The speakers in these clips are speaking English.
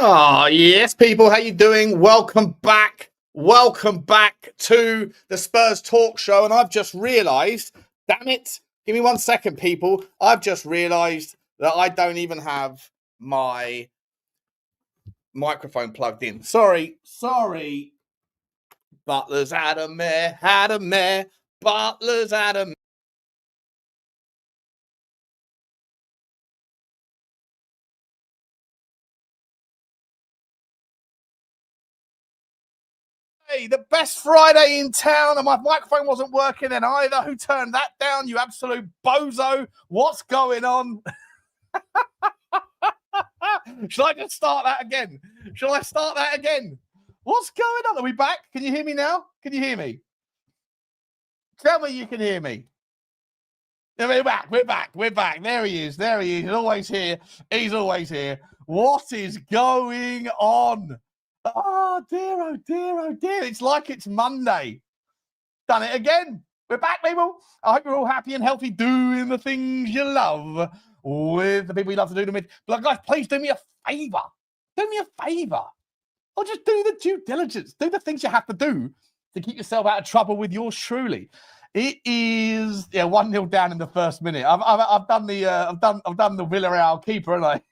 Oh, yes, people. How you doing? Welcome back. Welcome back to the Spurs Talk Show. And I've just realised, damn it, give me 1 second, people. I've just realised that I don't even have my microphone plugged in. Sorry. Butler's had a mare. Butler's had a mare. Hey, the best Friday in town, and my microphone wasn't working then either. Who turned that down, you absolute bozo? What's going on? Shall I just start that again? Shall I start that again? What's going on? Are we back? Can you hear me now? Can you hear me? Tell me you can hear me. We're back. There he is. He's always here. He's always here. What is going on? Oh dear. It's like it's Monday. Done it again. We're back, people. I hope you're all happy and healthy, doing the things you love with the people you love to do them with. But guys, please do me a favour. Or just do the due diligence. Do the things you have to do to keep yourself out of trouble with yours truly. It is 1-0 down in the first minute. I've done the Villarreal keeper, haven't I?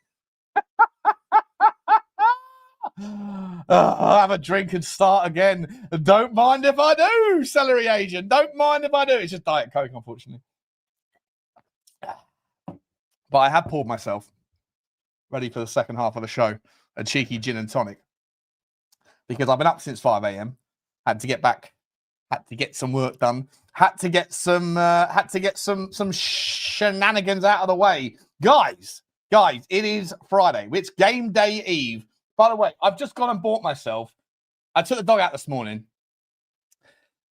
I'll have a drink and start again. Don't mind if I do, celery agent. Don't mind if I do. It's just Diet Coke, unfortunately. But I have poured myself, ready for the second half of the show, a cheeky gin and tonic. Because I've been up since 5 a.m. Had to get back. Had to get some work done. Had to get some shenanigans out of the way. Guys, it is Friday. It's game day eve. By the way, I've just gone and bought myself. I took the dog out this morning.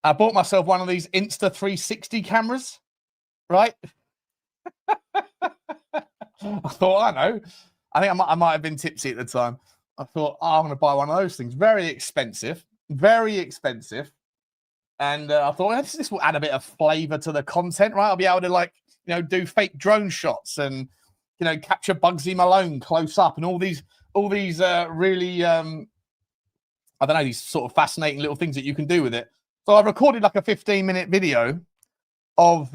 I bought myself one of these Insta 360 cameras, right? I thought, I know. I think I might have been tipsy at the time. I thought, I'm going to buy one of those things. Very expensive. And I thought, this will add a bit of flavour to the content, right? I'll be able to, do fake drone shots and, capture Bugsy Malone close up and all these really, I don't know, these sort of fascinating little things that you can do with it. So I recorded like a 15-minute video of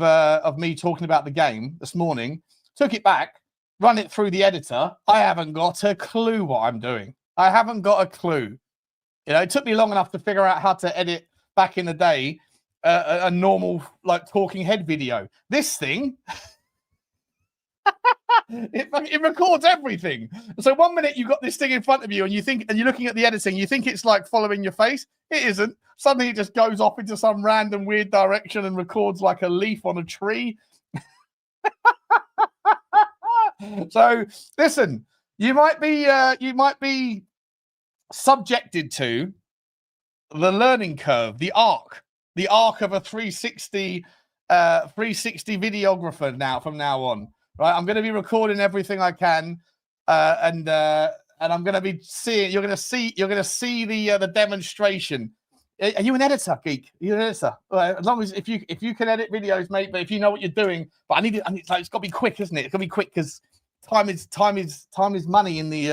me talking about the game this morning, took it back, run it through the editor. I haven't got a clue what I'm doing. I haven't got a clue. It took me long enough to figure out how to edit back in the day a normal talking head video. This thing... It records everything. So 1 minute you've got this thing in front of you and you're looking at the editing, you think it's like following your face. It isn't. Suddenly it just goes off into some random weird direction and records like a leaf on a tree. So listen, you might be subjected to the learning curve, the arc of a 360 videographer from now on. Right, I'm going to be recording everything I can, and I'm going to be seeing. You're going to see the demonstration. Are you an editor, geek? Are you an editor? As long as if you can edit videos, mate. But if you know what you're doing, but I need it. It's got to be quick, isn't it? It's got to be quick because time is money in the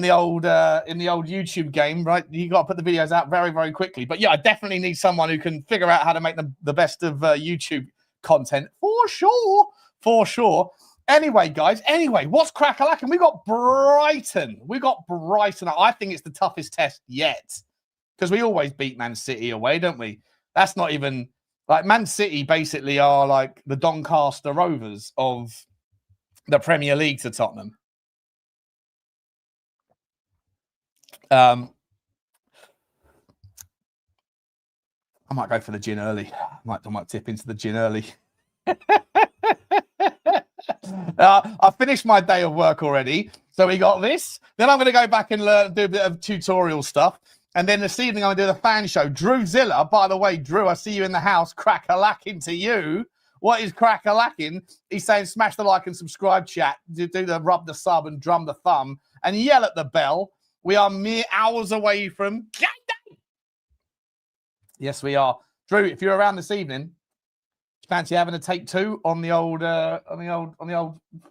old YouTube game, right? You got to put the videos out very, very quickly. But yeah, I definitely need someone who can figure out how to make the best of YouTube content for sure. Anyway, guys. What's crack-a-lacking? We got Brighton. I think it's the toughest test yet because we always beat Man City away, don't we? That's not even Man City. Basically, are like the Doncaster Rovers of the Premier League to Tottenham. I might go for the gin early. I might tip into the gin early. I finished my day of work already, so we got this. Then I'm going to go back and do a bit of tutorial stuff. And then this evening, I'm going to do the fan show. Drew Zilla, by the way, Drew, I see you in the house. Crack-a-lacking to you. What is crack-a-lacking? He's saying smash the like and subscribe chat. Do the rub the sub and drum the thumb and yell at the bell. We are mere hours away from game day. Yes, we are. Drew, if you're around this evening, Fancy having a take two on the old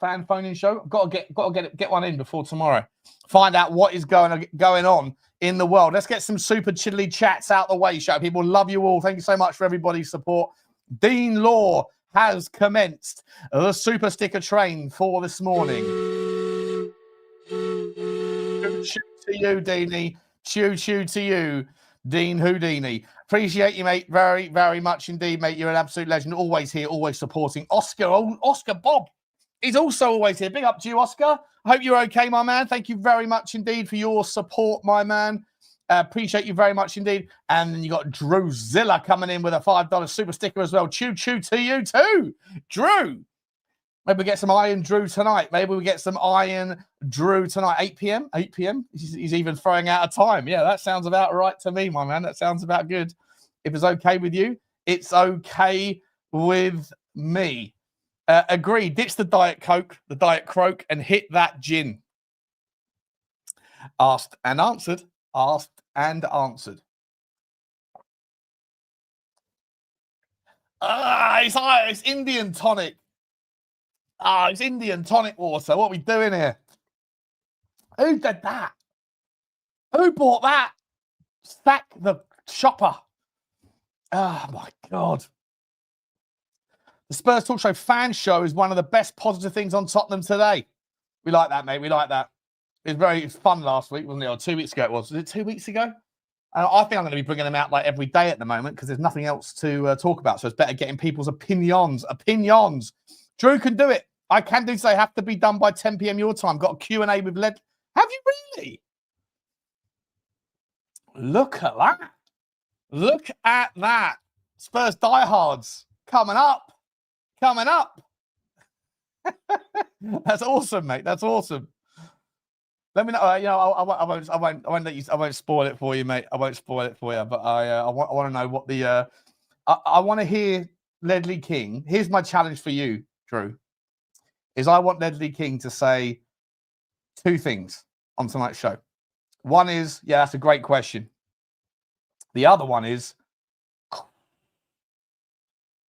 fan phoning show? I've got to get one in before tomorrow. Find out what is going on in the world. Let's get some super chilly chats out the way, show. People love you all. Thank you so much for everybody's support. Dean Law has commenced the super sticker train for this morning. Choo to you, Deanie. Choo to you, Dean Houdini. Appreciate you, mate. Very, very much indeed, mate. You're an absolute legend. Always here, always supporting. Oscar Bob is also always here. Big up to you, Oscar. I hope you're okay, my man. Thank you very much indeed for your support, my man. Appreciate you very much indeed. And then you got Drewzilla coming in with a $5 super sticker as well. Choo to you too, Drew. Maybe we get some Iron Drew tonight. Maybe we get some Iron Drew tonight. 8 p.m. 8 p.m. He's even throwing out a time. Yeah, that sounds about right to me, my man. That sounds about good. If it's okay with you, it's okay with me. Agree. Ditch the Diet Coke, the Diet Croak, and hit that gin. Asked and answered. Asked and answered. It's Indian tonic. It's Indian tonic water. What are we doing here? Who did that? Who bought that? Sack the shopper. Oh, my God. The Spurs Talk Show fan show is one of the best positive things on Tottenham today. We like that, mate. We like that. It was fun last week, wasn't it? Or 2 weeks ago it was. Was it 2 weeks ago? I think I'm going to be bringing them out like every day at the moment because there's nothing else to talk about. So it's better getting people's opinions. Drew can do it. I can do so. They have to be done by 10 p.m. your time. Got a Q&A with Ledley. Have you really? Look at that. Look at that. Spurs diehards coming up. That's awesome, mate. That's awesome. Let me know. I won't let you. I won't spoil it for you, mate. I won't spoil it for you. But I want to know what the. I want to hear Ledley King. Here's my challenge for you, Drew. Is I want Ledley King to say two things on tonight's show. One is, yeah, that's a great question. The other one is,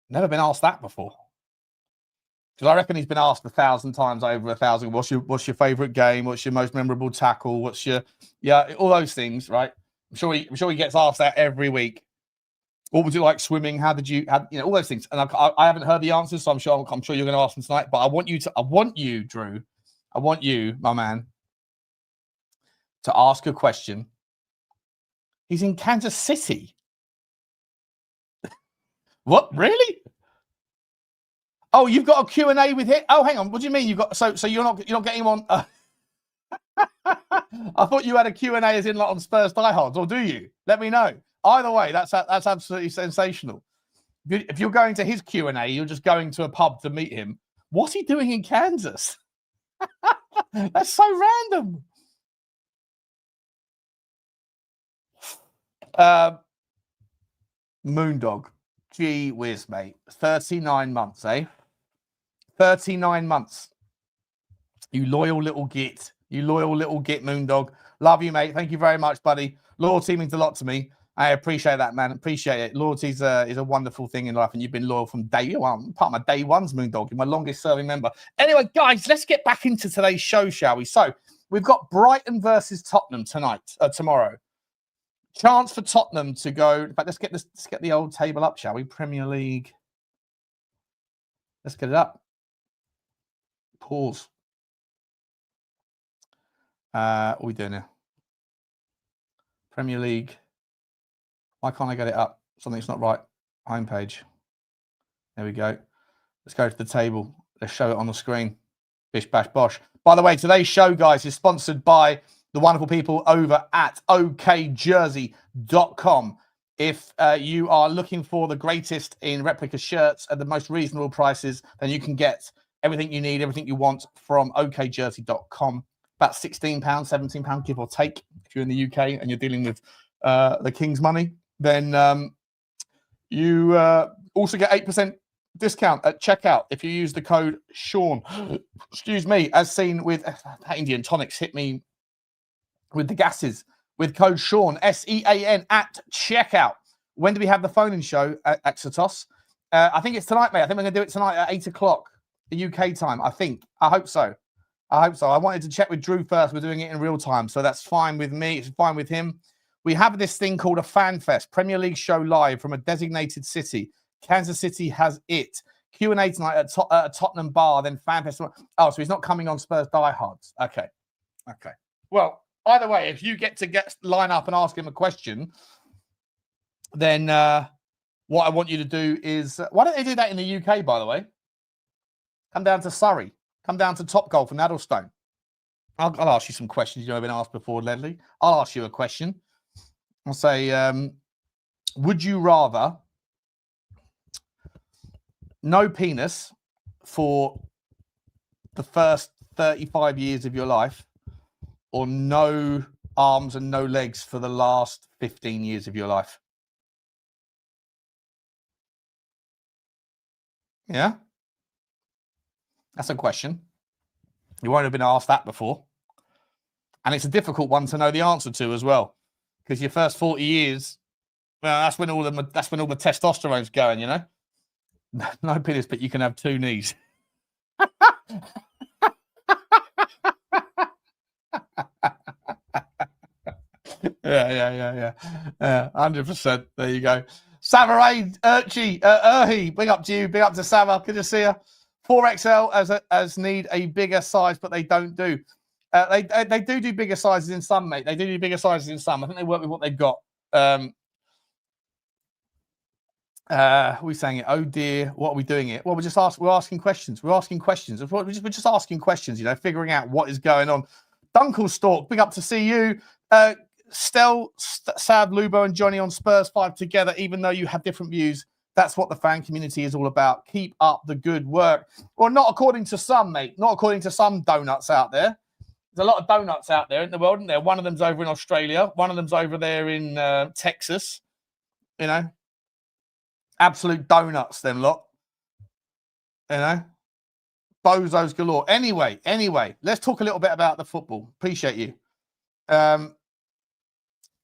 never been asked that before. Because I reckon he's been asked 1,000 times over 1,000. What's your favourite game? What's your most memorable tackle? What's your all those things, right? I'm sure he gets asked that every week. What was it like swimming? How did you all those things? And I haven't heard the answers, so I'm sure you're going to ask them tonight. But I want you, Drew. I want you, my man, to ask a question. He's in Kansas City. What? Really? Oh, you've got a Q&A with him? Oh, hang on. What do you mean you've got... So you're not getting him on... I thought you had a Q&A as in like on Spurs diehards, or do you? Let me know. Either way, that's absolutely sensational. If you're going to his Q&A, you're just going to a pub to meet him. What's he doing in Kansas? That's so random. Moondog. Gee whiz, mate. 39 months, eh? 39 months. You loyal little git. Moondog. Love you, mate. Thank you very much, buddy. Loyalty means a lot to me. I appreciate that, man. Appreciate it. Loyalty is a wonderful thing in life, and you've been loyal from day one. Part of my day ones, Moondog. You're my longest serving member. Anyway, guys, let's get back into today's show, shall we? So we've got Brighton versus Tottenham tomorrow. Chance for Tottenham to go. In fact, let's get the old table up, shall we? Premier League. Let's get it up. Pause. What are we doing here? Premier League. Why can't I get it up? Something's not right. Homepage. There we go. Let's go to the table. Let's show it on the screen. Bish, bash, bosh. By the way, today's show, guys, is sponsored by the wonderful people over at okjersey.com. If you are looking for the greatest in replica shirts at the most reasonable prices, then you can get everything you need, everything you want from okjersey.com. About £16, £17, give or take. If you're in the UK and you're dealing with the King's money, then you also get 8% discount at checkout if you use the code Sean. Excuse me, as seen with that Indian tonics hit me with the gases. With code Sean, SEAN at checkout. When do we have the phone-in show at Exetos? I think it's tonight, mate. I think we're going to do it tonight at 8 o'clock, the UK time. I think. I hope so. I wanted to check with Drew first. We're doing it in real time, so that's fine with me. It's fine with him. We have this thing called a fan fest, Premier League show live from a designated city. Kansas City has it. Q&A tonight at Tottenham bar, then fan fest. Oh, so he's not coming on Spurs Diehards. Okay. Well, either way, if you get to line up and ask him a question, then what I want you to do is, why don't they do that in the UK, by the way? Come down to Surrey. Come down to Topgolf and Addlestone. I'll ask you some questions you've been asked before, Ledley. I'll ask you a question. I'll say, would you rather no penis for the first 35 years of your life, or no arms and no legs for the last 15 years of your life? Yeah? That's a question. You won't have been asked that before. And it's a difficult one to know the answer to as well. Because your first 40 years, well, that's when all the testosterone's going, you know? No penis, but you can have 2 knees. Yeah. 100%. There you go. Savaray, Archie, big up to you. Big up to Sava. Good to see you. 4XL as need a bigger size, but they don't do. They do bigger sizes in some, mate. They do bigger sizes in some. I think they work with what they've got. We're saying it. Oh dear, what are we doing it? Well, we're asking questions. We're asking questions. We're just asking questions. You know, figuring out what is going on. Dunkelstalk, big up to see you. Stel, Sab, Lubo, and Johnny on Spurs 5 together. Even though you have different views, that's what the fan community is all about. Keep up the good work. Well, not according to some, mate. Not according to some donuts out there. There's a lot of donuts out there in the world, isn't there? One of them's over in Australia. One of them's over there in Texas. You know, absolute donuts, them lot. You know, bozos galore. Anyway, let's talk a little bit about the football. Appreciate you.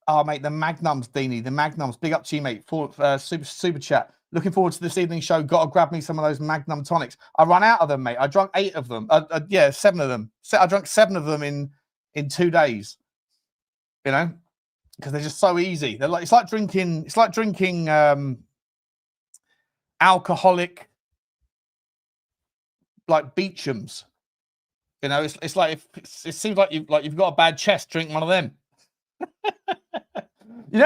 Oh, mate, the Magnums, Deanie, the Magnums. Big up to you, mate. For super chat. Looking forward to this evening's show. Got to grab me some of those Magnum tonics. I run out of them, mate. I drunk 8 of them. 7 of them. I drank 7 of them in 2 days. You know, because they're just so easy. They're like it's like drinking alcoholic like Beecham's. You know, it's like it seems like you've got a bad chest. Drink one of them. You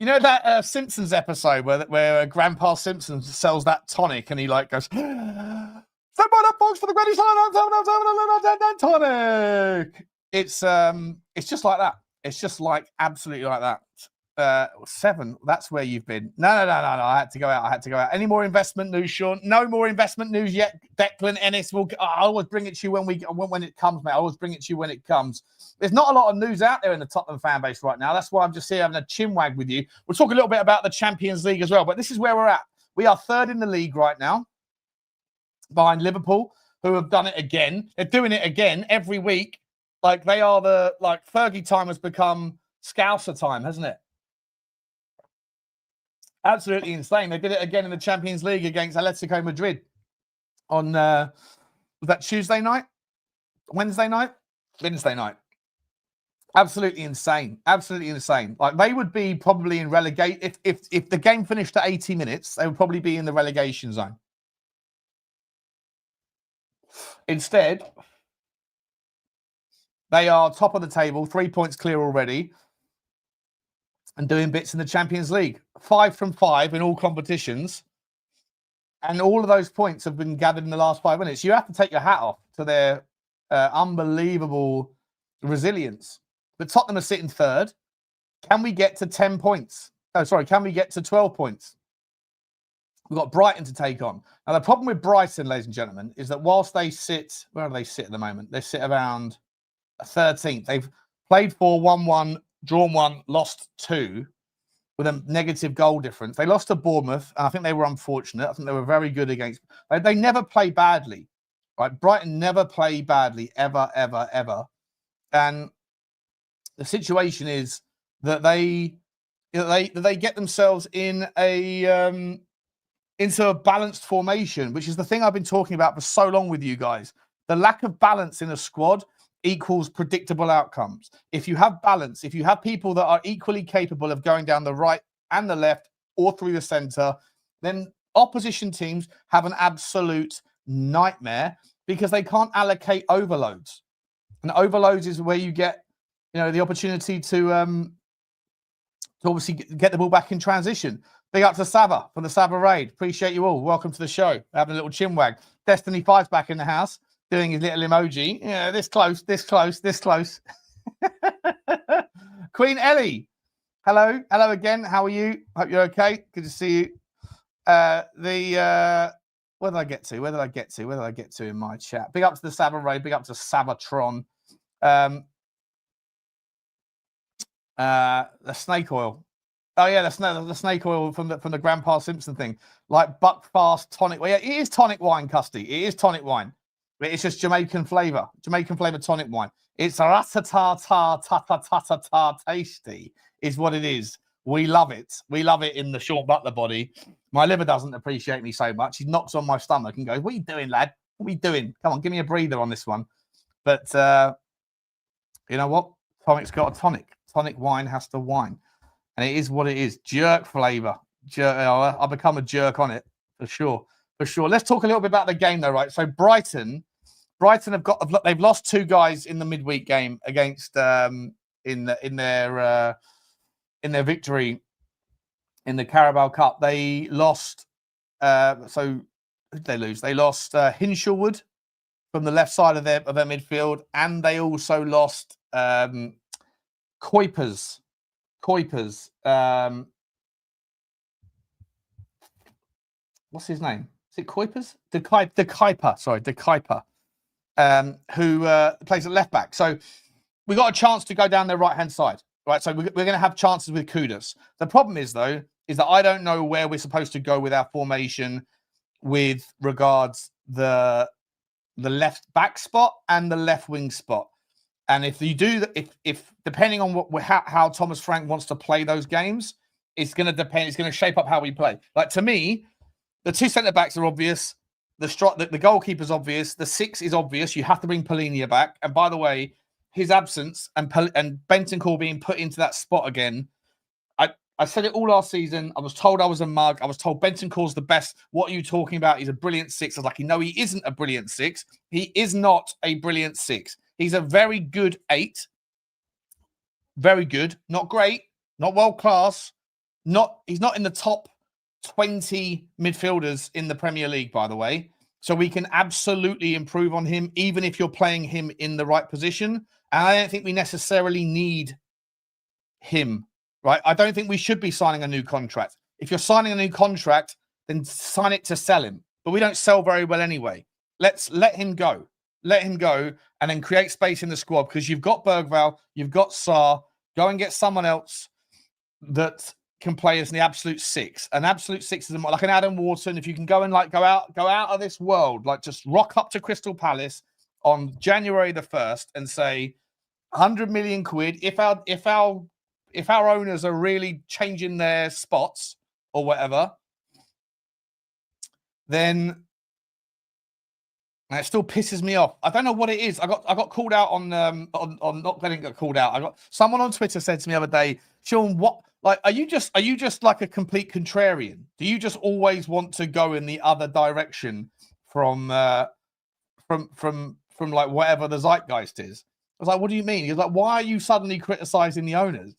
know that Simpsons episode where Grandpa Simpson sells that tonic and he like goes, "Stand by that box for the Granny tonic." It's just like that. It's just like absolutely like that. 7. That's where you've been. No. I had to go out. Any more investment news, Sean? No more investment news yet. Declan Ennis will. I'll always bring it to you when it comes, mate. I always bring it to you when it comes. There's not a lot of news out there in the Tottenham fan base right now. That's why I'm just here having a chinwag with you. We'll talk a little bit about the Champions League as well. But this is where we're at. We are 3rd in the league right now, behind Liverpool, who have done it again. They're doing it again every week. Like they are Fergie time has become Scouser time, hasn't it? Absolutely insane. They did it again in the Champions League against Atletico Madrid on, was that Tuesday night? Wednesday night? Wednesday night. Absolutely insane. Absolutely insane. Like they would be probably in relegate. If the game finished at 80 minutes, they would probably be in the relegation zone. Instead, they are top of the table, 3 points clear already, and doing bits in the Champions League. 5 from 5 in all competitions. And all of those points have been gathered in the last 5 minutes. You have to take your hat off to their unbelievable resilience. But Tottenham are sitting 3rd. Can we get to 10 points? Oh, sorry. Can we get to 12 points? We've got Brighton to take on. Now, the problem with Brighton, ladies and gentlemen, is that whilst they sit, where do they sit at the moment? They sit around 13th. They've played 4, 1-1, drawn 1, lost 2 with a negative goal difference. They lost to Bournemouth, and I think they were unfortunate. I think they were very good against. They never play badly, right? Brighton never play badly, ever. And the situation is that they get themselves in a into a balanced formation, which is the thing I've been talking about for so long with you guys. The lack of balance in a squad equals predictable outcomes. If you have balance, if you have people that are equally capable of going down the right and the left or through the centre, then opposition teams have an absolute nightmare because they can't allocate overloads. And overloads is where you get, the opportunity to obviously get the ball back in transition. Big up to Saba from the Saba Raid. Appreciate you all. Welcome to the show. Having a little chin wag. Destiny 5's back in the house, doing his little emoji. Yeah, this close, this close, this close. Queen Ellie. Hello. Hello again. How are you? Hope you're okay. Good to see you. Where did I get to? Where did I get to in my chat? Big up to the Saba Raid. Big up to Sabatron. The snake oil. Oh yeah, the snake oil from the Grandpa Simpson thing. Like Buckfast tonic. Well, yeah, it is tonic wine, Custy. It is tonic wine. But it's just Jamaican flavour. Jamaican flavour tonic wine. It's ta-ta-ta-ta-ta-ta-ta tasty is what it is. We love it. We love it in the Sean Butler body. My liver doesn't appreciate me so much. He knocks on my stomach and goes, "What are you doing, lad? What are you doing? Come on, give me a breather on this one." But you know what? Tonic's got a tonic. Tonic wine has to wine. And it is what it is. Jerk flavour. I'll become a jerk on it, for sure. For sure. Let's talk a little bit about the game, though, right? So Brighton they've lost 2 guys in the midweek game against in their victory in the Carabao Cup. They lost so who did they lose? They lost Hinshelwood from the left side of their midfield, and they also lost Kuipers. What's his name? Is it Kuipers? De Kuiper, who plays at left back. So we got a chance to go down their right hand side, right? So we're going to have chances with Kudus. The problem is though, is that I don't know where we're supposed to go with our formation with regards the left back spot and the left wing spot. And if you do, if depending on how Thomas Frank wants to play those games, it's going to depend. It's going to shape up how we play. Like to me, the 2 centre backs are obvious. The goalkeeper's obvious. The 6 is obvious. You have to bring Polinia back. And by the way, his absence and Bentancur being put into that spot again. I said it all last season. I was told I was a mug. I was told Bentancur's the best. What are you talking about? He's a brilliant 6. I was like, no, he isn't a brilliant 6. He is not a brilliant 6. He's a very good 8. Very good. Not great. Not world class. He's not in the top 20 midfielders in the Premier League, by the way. So we can absolutely improve on him, even if you're playing him in the right position. And I don't think we necessarily need him, right? I don't think we should be signing a new contract. If you're signing a new contract, then sign it to sell him. But we don't sell very well anyway. Let's let him go. Let him go and then create space in the squad because you've got Berghvall, you've got Sarr. Go and get someone else that can play as the absolute 6. An absolute 6 is like an Adam Wharton. If you can go and go out of this world, like just rock up to Crystal Palace on January the 1st and say 100 million quid. If our owners are really changing their spots or whatever, then. And it still pisses me off. I don't know what it is. I got called out on not getting called out. I got someone on Twitter said to me the other day, Sean, what like are you just like a complete contrarian? Do you just always want to go in the other direction from like whatever the zeitgeist is? I was like, what do you mean? He's like, why are you suddenly criticizing the owners?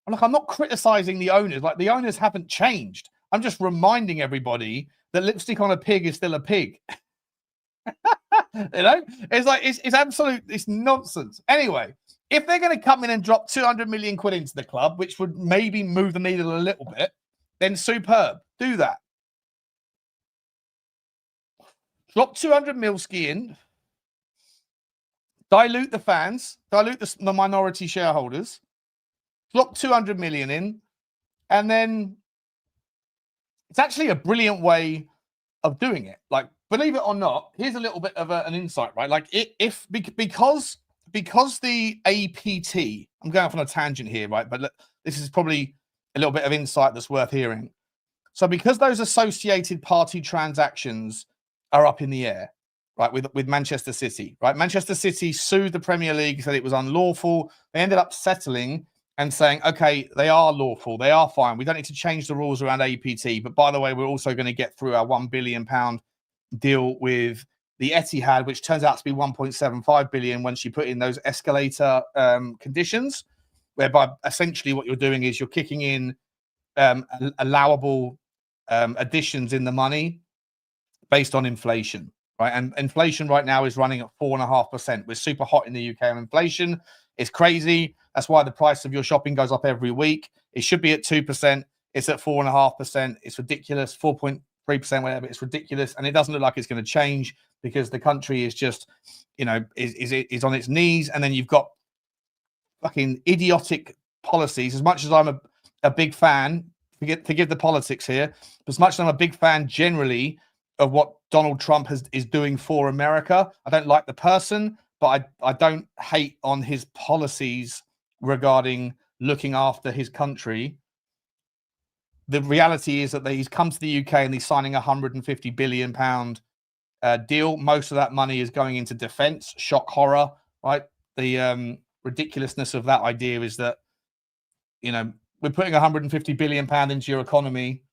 I'm like, I'm not criticizing the owners. Like the owners haven't changed. I'm just reminding everybody that lipstick on a pig is still a pig. It's like it's absolute, it's nonsense. Anyway, if they're going to come in and drop 200 million quid into the club, which would maybe move the needle a little bit, then superb. Do that. Drop 200 milski in, dilute the fans, dilute the minority shareholders, drop 200 million in, and then it's actually a brilliant way of doing it. Like, believe it or not, here's a little bit of an insight, right? Like, because the APT, I'm going off on a tangent here, right? But this is probably a little bit of insight that's worth hearing. So because those associated party transactions are up in the air, right, with Manchester City, right? Manchester City sued the Premier League, said it was unlawful. They ended up settling and saying, okay, they are lawful. They are fine. We don't need to change the rules around APT. But by the way, we're also going to get through our £1 billion deal with the Etihad, which turns out to be 1.75 billion once you put in those escalator conditions, whereby essentially what you're doing is you're kicking in allowable additions in the money based on inflation, right? And inflation right now is running at 4.5%. We're super hot in the UK on inflation. It's crazy. That's why the price of your shopping goes up every week. It should be at 2%. It's at 4.5%. It's ridiculous. 4.3%, whatever. It's ridiculous. And it doesn't look like it's going to change because the country is just, you know, is on its knees. And then you've got fucking idiotic policies. As much as I'm a big fan, forgive the politics here, but as much as I'm a big fan generally of what Donald Trump is doing for America, I don't like the person, but I don't hate on his policies regarding looking after his country. The reality is that he's come to the UK and he's signing a £150 billion deal. Most of that money is going into defense. Shock horror, right? The ridiculousness of that idea is that, you know, we're putting £150 billion into your economy.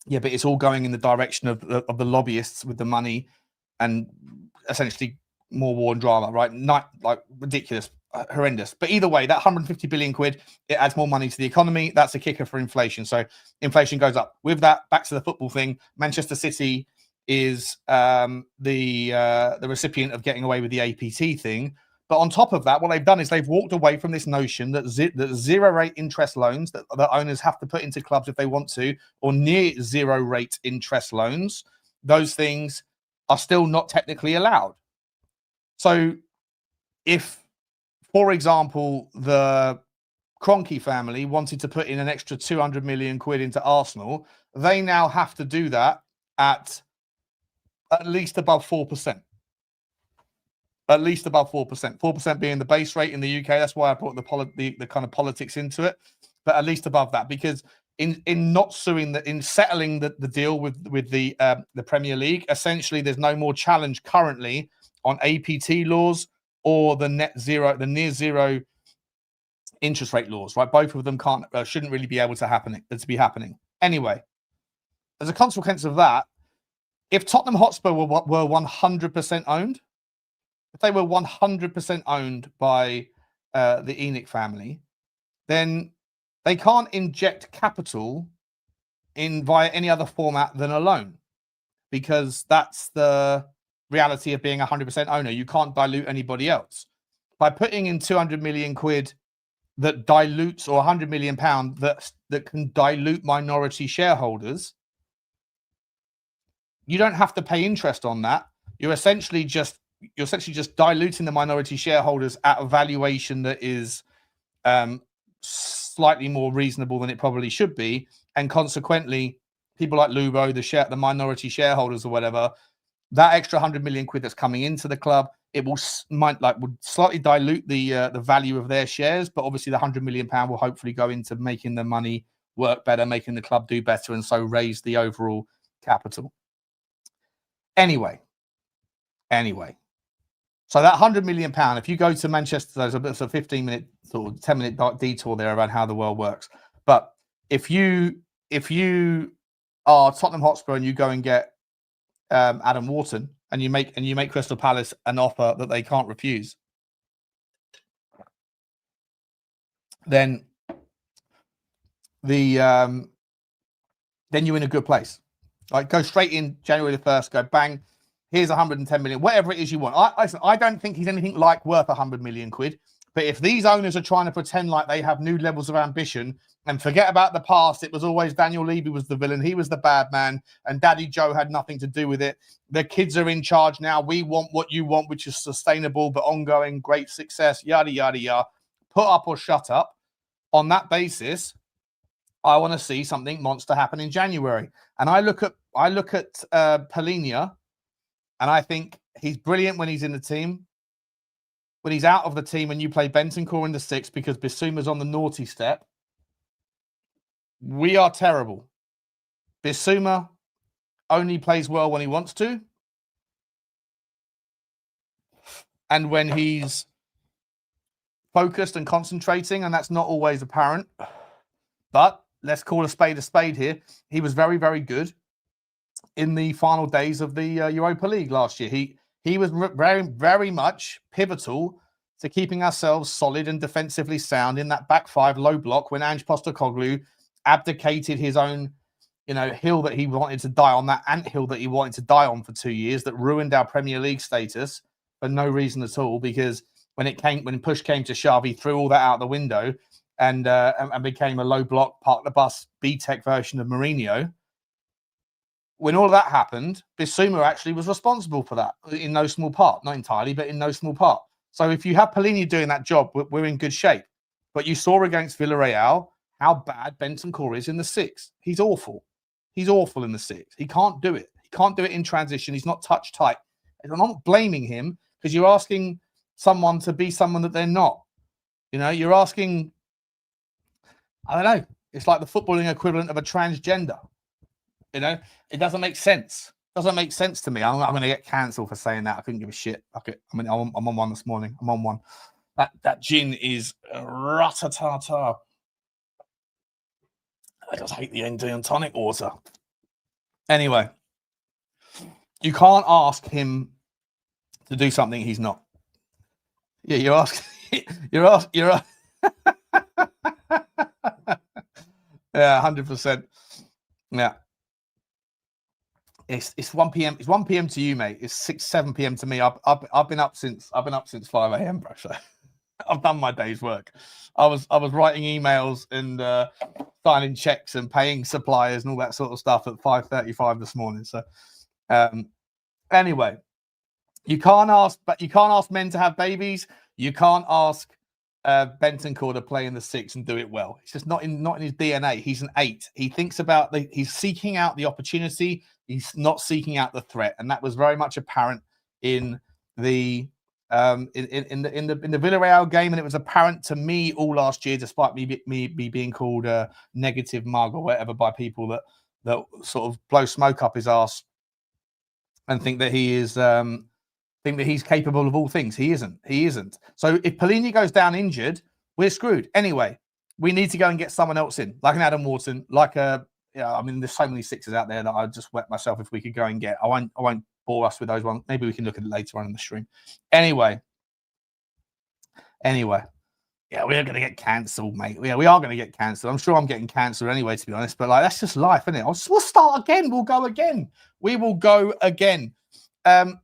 Yeah, but it's all going in the direction of the lobbyists with the money and essentially more war and drama, right? Not like ridiculous, horrendous. But either way, that 150 billion quid, it adds more money to the economy. That's a kicker for inflation. So inflation goes up. With that, back to the football thing, Manchester City is the recipient of getting away with the APT thing. But on top of that, what they've done is they've walked away from this notion that zero rate interest loans that owners have to put into clubs if they want to, or near zero rate interest loans, those things are still not technically allowed. So if, for example, the Kroenke family wanted to put in an extra 200 million quid into Arsenal, they now have to do that at least above 4%. At least above 4%. 4% being the base rate in the UK. That's why I brought the kind of politics into it. But at least above that, because in not suing, in settling the deal with the Premier League, essentially there's no more challenge currently on APT laws or the near zero interest rate laws. Right, both of them shouldn't really be able to be happening. Anyway, as a consequence of that, if Tottenham Hotspur were 100% owned. If they were 100% owned by the ENIC family, then they can't inject capital via any other format than a loan, because that's the reality of being 100% owner. You can't dilute anybody else. By putting in 200 million quid that dilutes, or 100 million pound that can dilute minority shareholders, you don't have to pay interest on that. You're essentially just diluting the minority shareholders at a valuation that is slightly more reasonable than it probably should be, and consequently, people like Lubo, the minority shareholders or whatever, that extra 100 million quid that's coming into the club, it would slightly dilute the value of their shares, but obviously the 100 million pound will hopefully go into making the money work better, making the club do better, and so raise the overall capital. Anyway. So that 100 million pound, if you go to Manchester, there's a 15-minute or 10-minute detour there about how the world works. But if you are Tottenham Hotspur and you go and get Adam Wharton and you make Crystal Palace an offer that they can't refuse, then then you're in a good place. Like, go straight in January the 1st, go bang. Here's 110 million, whatever it is you want. I don't think he's anything like worth 100 million quid. But if these owners are trying to pretend like they have new levels of ambition and forget about the past, it was always Daniel Levy was the villain. He was the bad man and Daddy Joe had nothing to do with it. The kids are in charge now. We want what you want, which is sustainable but ongoing, great success, yada, yada, yada. Put up or shut up. On that basis, I want to see something monster happen in January. And I look at Palhinha, and I think he's brilliant when he's in the team. When he's out of the team and you play Bentancur in the 6 because Bissouma's on the naughty step, we are terrible. Bissouma only plays well when he wants to. And when he's focused and concentrating, and that's not always apparent. But let's call a spade here. He was very, very good in the final days of the Europa League last year. He was very, very much pivotal to keeping ourselves solid and defensively sound in that back five low block when Ange Postecoglou abdicated his own, hill that he wanted to die on, that anthill that he wanted to die on for 2 years, that ruined our Premier League status for no reason at all. Because when push came to shove, he threw all that out the window and became a low block, park the bus, B-Tech version of Mourinho. When all of that happened, Bissouma actually was responsible for that in no small part. Not entirely, but in no small part. So if you have Pellegrini doing that job, we're in good shape. But you saw against Villarreal how bad Bentancur is in the six. He's awful. He's awful in the six. He can't do it. He can't do it in transition. He's not touch tight. And I'm not blaming him because you're asking someone to be someone that they're not. You're asking, I don't know, it's like the footballing equivalent of a transgender. It doesn't make sense. Doesn't make sense to me. I'm going to get cancelled for saying that. I couldn't give a shit. I'm on one this morning. I'm on one. That gin is ratatata. I just hate the Indian tonic water. Anyway, you can't ask him to do something he's not. Yeah, you're asking. You're. Yeah, 100%. Yeah. It's 1 p.m. It's 1 p.m. to you, mate. It's 7 p.m. to me. I've been up since 5 a.m., bro. So I've done my day's work. I was writing emails and signing checks and paying suppliers and all that sort of stuff at 5:35 this morning. So anyway, you can't ask men to have babies. You can't ask Bentancur to play in the six and do it well. It's just not in his DNA. He's an 8. He thinks about he's seeking out the opportunity. He's not seeking out the threat, and that was very much apparent in the in the Villarreal game, and it was apparent to me all last year, despite me being called a negative mug or whatever by people that sort of blow smoke up his ass and think that he is think that he's capable of all things. He isn't. So if Pellegrini goes down injured, we're screwed. Anyway, we need to go and get someone else in, like an Adam Wharton, like a. Yeah, I mean, there's so many sixes out there that I'd just wet myself if we could go and get. I won't bore us with those ones. Maybe we can look at it later on in the stream. Anyway. Yeah, we're going to get cancelled, mate. Yeah, we are going to get cancelled. I'm sure I'm getting cancelled anyway, to be honest. But that's just life, isn't it? We'll start again. We'll go again. We will go again. What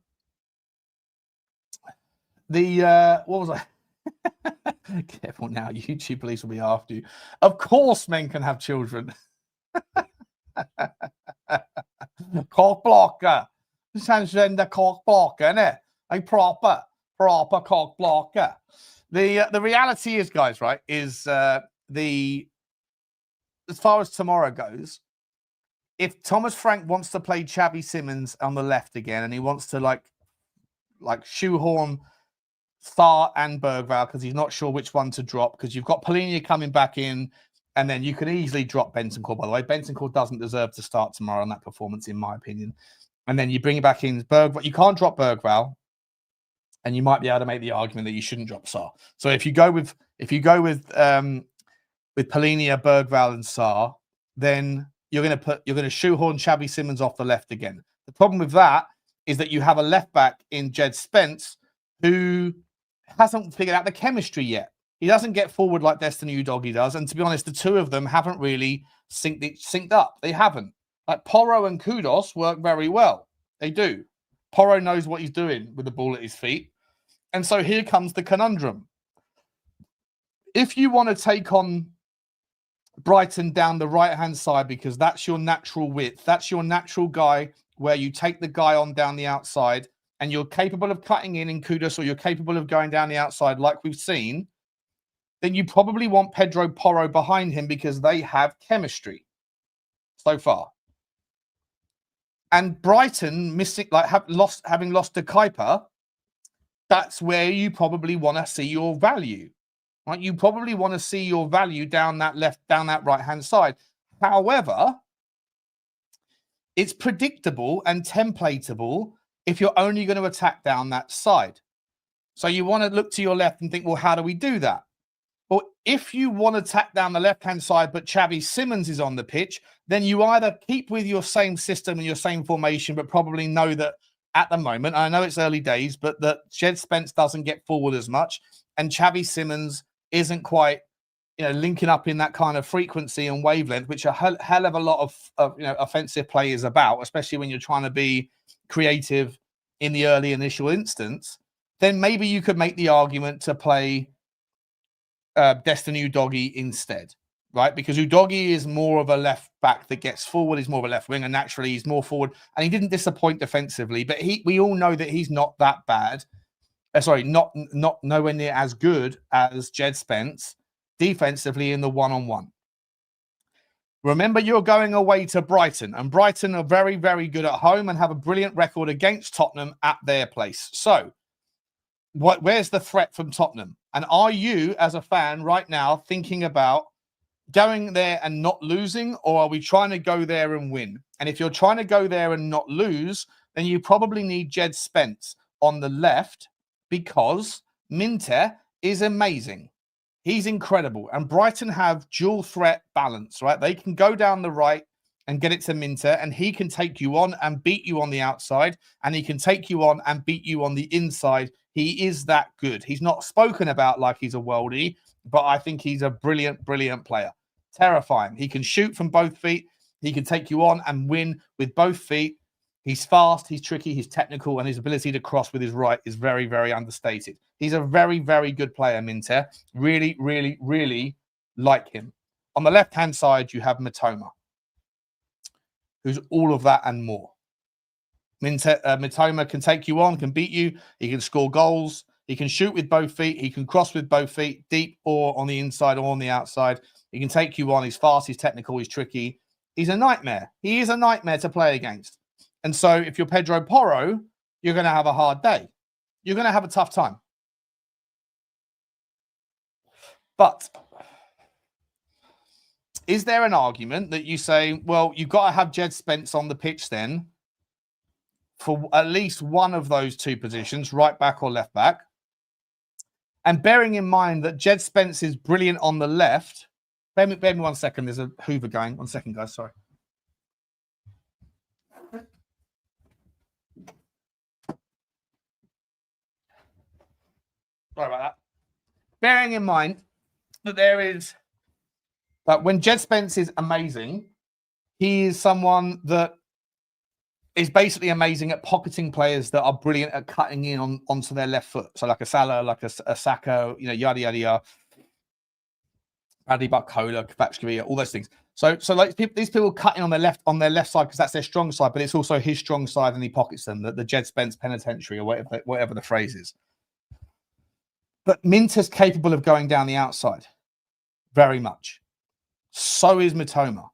was I? Careful now. YouTube police will be after you. Of course, men can have children. Cock blocker. Transgender cock blocker, innit? A proper cock blocker. The reality is, guys, right, is as far as tomorrow goes, if Thomas Frank wants to play Xavi Simons on the left again and he wants to like shoehorn Sarr and Berghvall because he's not sure which one to drop, because you've got Pellegrini coming back in, and then you can easily drop Bentancur, by the way. Bentancur doesn't deserve to start tomorrow on that performance, in my opinion. And then you bring it back in Berghvall. You can't drop Berghvall, and you might be able to make the argument that you shouldn't drop Sarr. So if you go with Pellegrini, Berghvall, and Sarr, then you're going to shoehorn Xavi Simons off the left again. The problem with that is that you have a left back in Jed Spence who hasn't figured out the chemistry yet. He doesn't get forward like Destiny Udogie does. And to be honest, the two of them haven't really synced up. They haven't. Like Porro and Kudos work very well. They do. Porro knows what he's doing with the ball at his feet. And so here comes the conundrum. If you want to take on Brighton down the right-hand side, because that's your natural width, that's your natural guy where you take the guy on down the outside and you're capable of cutting in Kudos, or you're capable of going down the outside like we've seen, then you probably want Pedro Porro behind him because they have chemistry so far. And Brighton having lost to Kuiper, that's where you probably want to see your value. Right? You probably want to see your value down that right-hand side. However, it's predictable and templatable if you're only going to attack down that side. So you want to look to your left and think, well, how do we do that? Well, if you want to attack down the left-hand side, but Xavi Simons is on the pitch, then you either keep with your same system and your same formation, but probably know that at the moment, I know it's early days, but that Jed Spence doesn't get forward as much, and Xavi Simons isn't quite, linking up in that kind of frequency and wavelength, which a hell of a lot of offensive play is about, especially when you're trying to be creative in the early initial instance. Then maybe you could make the argument to play Destiny Udogie instead, right? Because Udogie is more of a left back that gets forward. He's more of a left wing, and naturally he's more forward. And he didn't disappoint defensively, but we all know that he's not that bad. Not nowhere near as good as Jed Spence defensively in the one-on-one. Remember, you're going away to Brighton, and Brighton are very, very good at home and have a brilliant record against Tottenham at their place. So where's the threat from Tottenham? And are you, as a fan right now, thinking about going there and not losing, or are we trying to go there and win? And if you're trying to go there and not lose, then you probably need Jed Spence on the left, because Minter is amazing. He's incredible. And Brighton have dual threat balance, right? They can go down the right and get it to Minter, and he can take you on and beat you on the outside, and he can take you on and beat you on the inside. He is that good. He's not spoken about like he's a worldie, but I think he's a brilliant, brilliant player. Terrifying. He can shoot from both feet. He can take you on and win with both feet. He's fast, he's tricky, he's technical, and his ability to cross with his right is very, very understated. He's a very, very good player, Minter. Really, really, really like him. On the left-hand side, you have Mitoma, who's all of that and more. Mitoma can take you on, can beat you. He can score goals. He can shoot with both feet. He can cross with both feet, deep or on the inside or on the outside. He can take you on. He's fast, he's technical, he's tricky. He's a nightmare. He is a nightmare to play against. And so if you're Pedro Porro, you're going to have a hard day. You're going to have a tough time. But is there an argument that you say, well, you've got to have Jed Spence on the pitch then for at least one of those two positions, right back or left back? And bearing in mind that Jed Spence is brilliant on the left. Bear me 1 second. There's a Hoover going. 1 second, guys. Sorry. Sorry about that. Bearing in mind that when Jed Spence is amazing, he is someone that is basically amazing at pocketing players that are brilliant at cutting in onto their left foot. So like a Salah, like a Saka, yada, yada, yada. Bradley Buck-Cola, Kvaratskhelia, all those things. So like these people cutting on their left side because that's their strong side, but it's also his strong side and he pockets them, the Jed Spence penitentiary or whatever the phrase is. But Minter's capable of going down the outside, very much. So is Mitoma.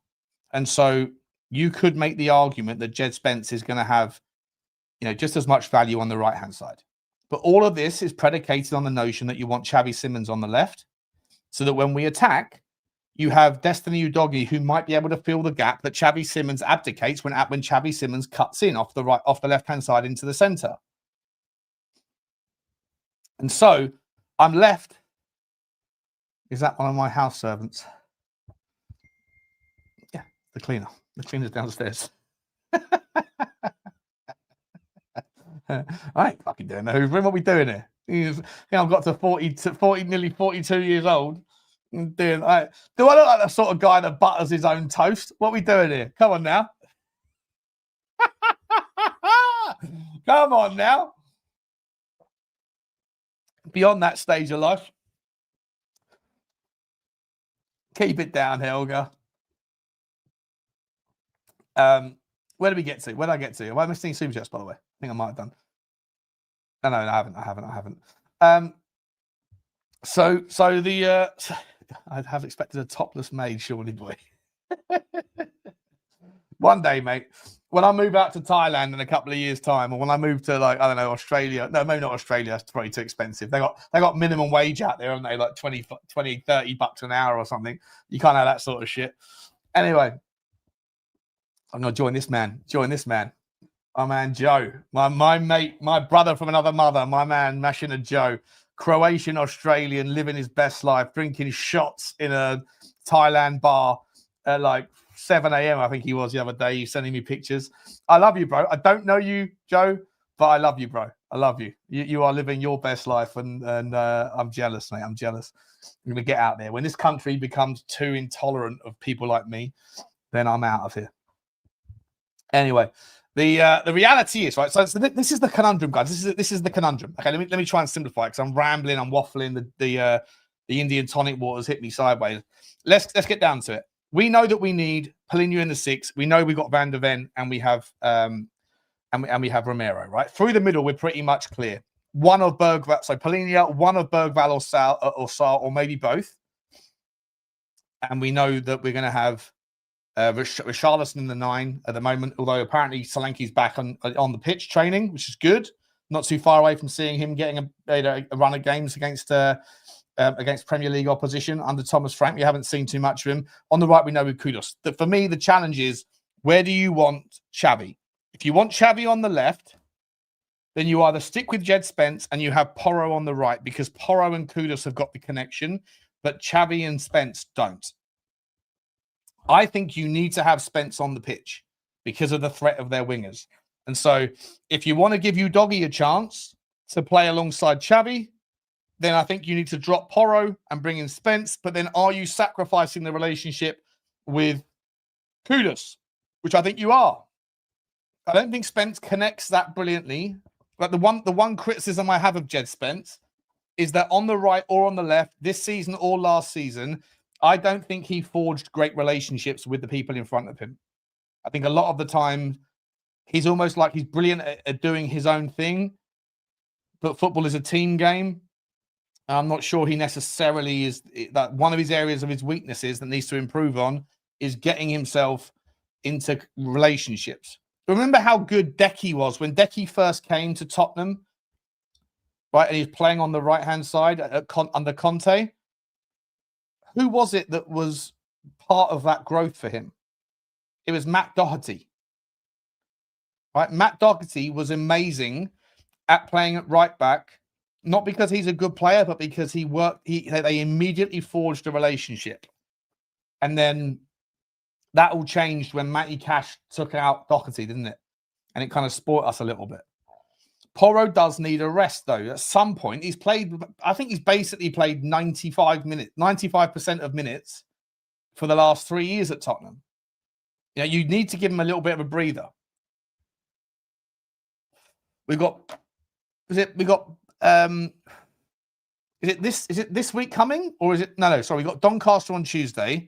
And so you could make the argument that Jed Spence is going to have, just as much value on the right-hand side. But all of this is predicated on the notion that you want Xavi Simons on the left, so that when we attack, you have Destiny Udogie, who might be able to fill the gap that Xavi Simons abdicates when Xavi Simons cuts in off the left-hand side into the centre. And so I'm left. Is that one of my house servants? Yeah, the cleaner. The cleaner's downstairs. I ain't fucking doing that. What are we doing here? I've got to 40, nearly 42 years old. Do I look like the sort of guy that butters his own toast? What are we doing here? Come on now. Come on now. Beyond that stage of life. Keep it down, Helga. Where did we get to? Where did I get to? Have I missed any super chats, by the way? I think I might have done. No, I haven't. So I'd have expected a topless maid, surely, boy. One day, mate, when I move out to Thailand in a couple of years' time, or when I move to, like, I don't know, Australia. No, maybe not Australia. That's probably too expensive. They got minimum wage out there, haven't they? Like 20, 30 bucks an hour or something. You can't have that sort of shit. Anyway, I'm going to join this man. My man, Joe. My mate, my brother from another mother. My man, Mashina Joe. Croatian Australian, living his best life, drinking shots in a Thailand bar at like 7 a.m. I think he was the other day. He's sending me pictures. I love you, bro. I don't know you, Joe, but I love you, bro. I love you. You are living your best life, and I'm jealous, mate. I'm jealous. I'm going to get out there. When this country becomes too intolerant of people like me, then I'm out of here. Anyway, the reality is, right, so this is the conundrum, guys. This is the conundrum. Okay, let me try and simplify it, because I'm rambling, I'm waffling. The Indian tonic waters hit me sideways. Let's get down to it. We know that we need Palhinha in the 6. We know we've got Van der Ven, and we have we have Romero, right? Through the middle, we're pretty much clear. One of Berghvall, so Palhinha, one of Berghvall or Sarr, or maybe both. And we know that we're going to have Richalison in the 9 at the moment, although apparently Solanke's back on the pitch training, which is good. Not too far away from seeing him getting a run of games against Premier League opposition under Thomas Frank. We haven't seen too much of him. On the right, we know with Kudus. For me, the challenge is, where do you want Xavi? If you want Xavi on the left, then you either stick with Jed Spence and you have Porro on the right, because Porro and Kudus have got the connection, but Xavi and Spence don't. I think you need to have Spence on the pitch because of the threat of their wingers. And so if you want to give Udogie a chance to play alongside Xavi, then I think you need to drop Porro and bring in Spence. But then are you sacrificing the relationship with Kudus, which I think you are? I don't think Spence connects that brilliantly. But the one criticism I have of Jed Spence is that on the right or on the left, this season or last season, I don't think he forged great relationships with the people in front of him. I think a lot of the time, he's almost like he's brilliant at doing his own thing, but football is a team game. I'm not sure he necessarily is. That one of his areas of his weaknesses that needs to improve on is getting himself into relationships. Remember how good Decky was when Decky first came to Tottenham, right? And he's playing on the right-hand side under Conte. Who was it that was part of that growth for him? It was Matt Doherty. Right? Matt Doherty was amazing at playing at right back, not because he's a good player, but because they immediately forged a relationship. And then that all changed when Matty Cash took out Doherty, didn't it? And it kind of spoiled us a little bit. Porro does need a rest, though. At some point, I think he's basically played 95% of minutes for the last 3 years at Tottenham. You know, you need to give him a little bit of a breather. Is it this week coming, or is it no? Sorry, we got Doncaster on Tuesday.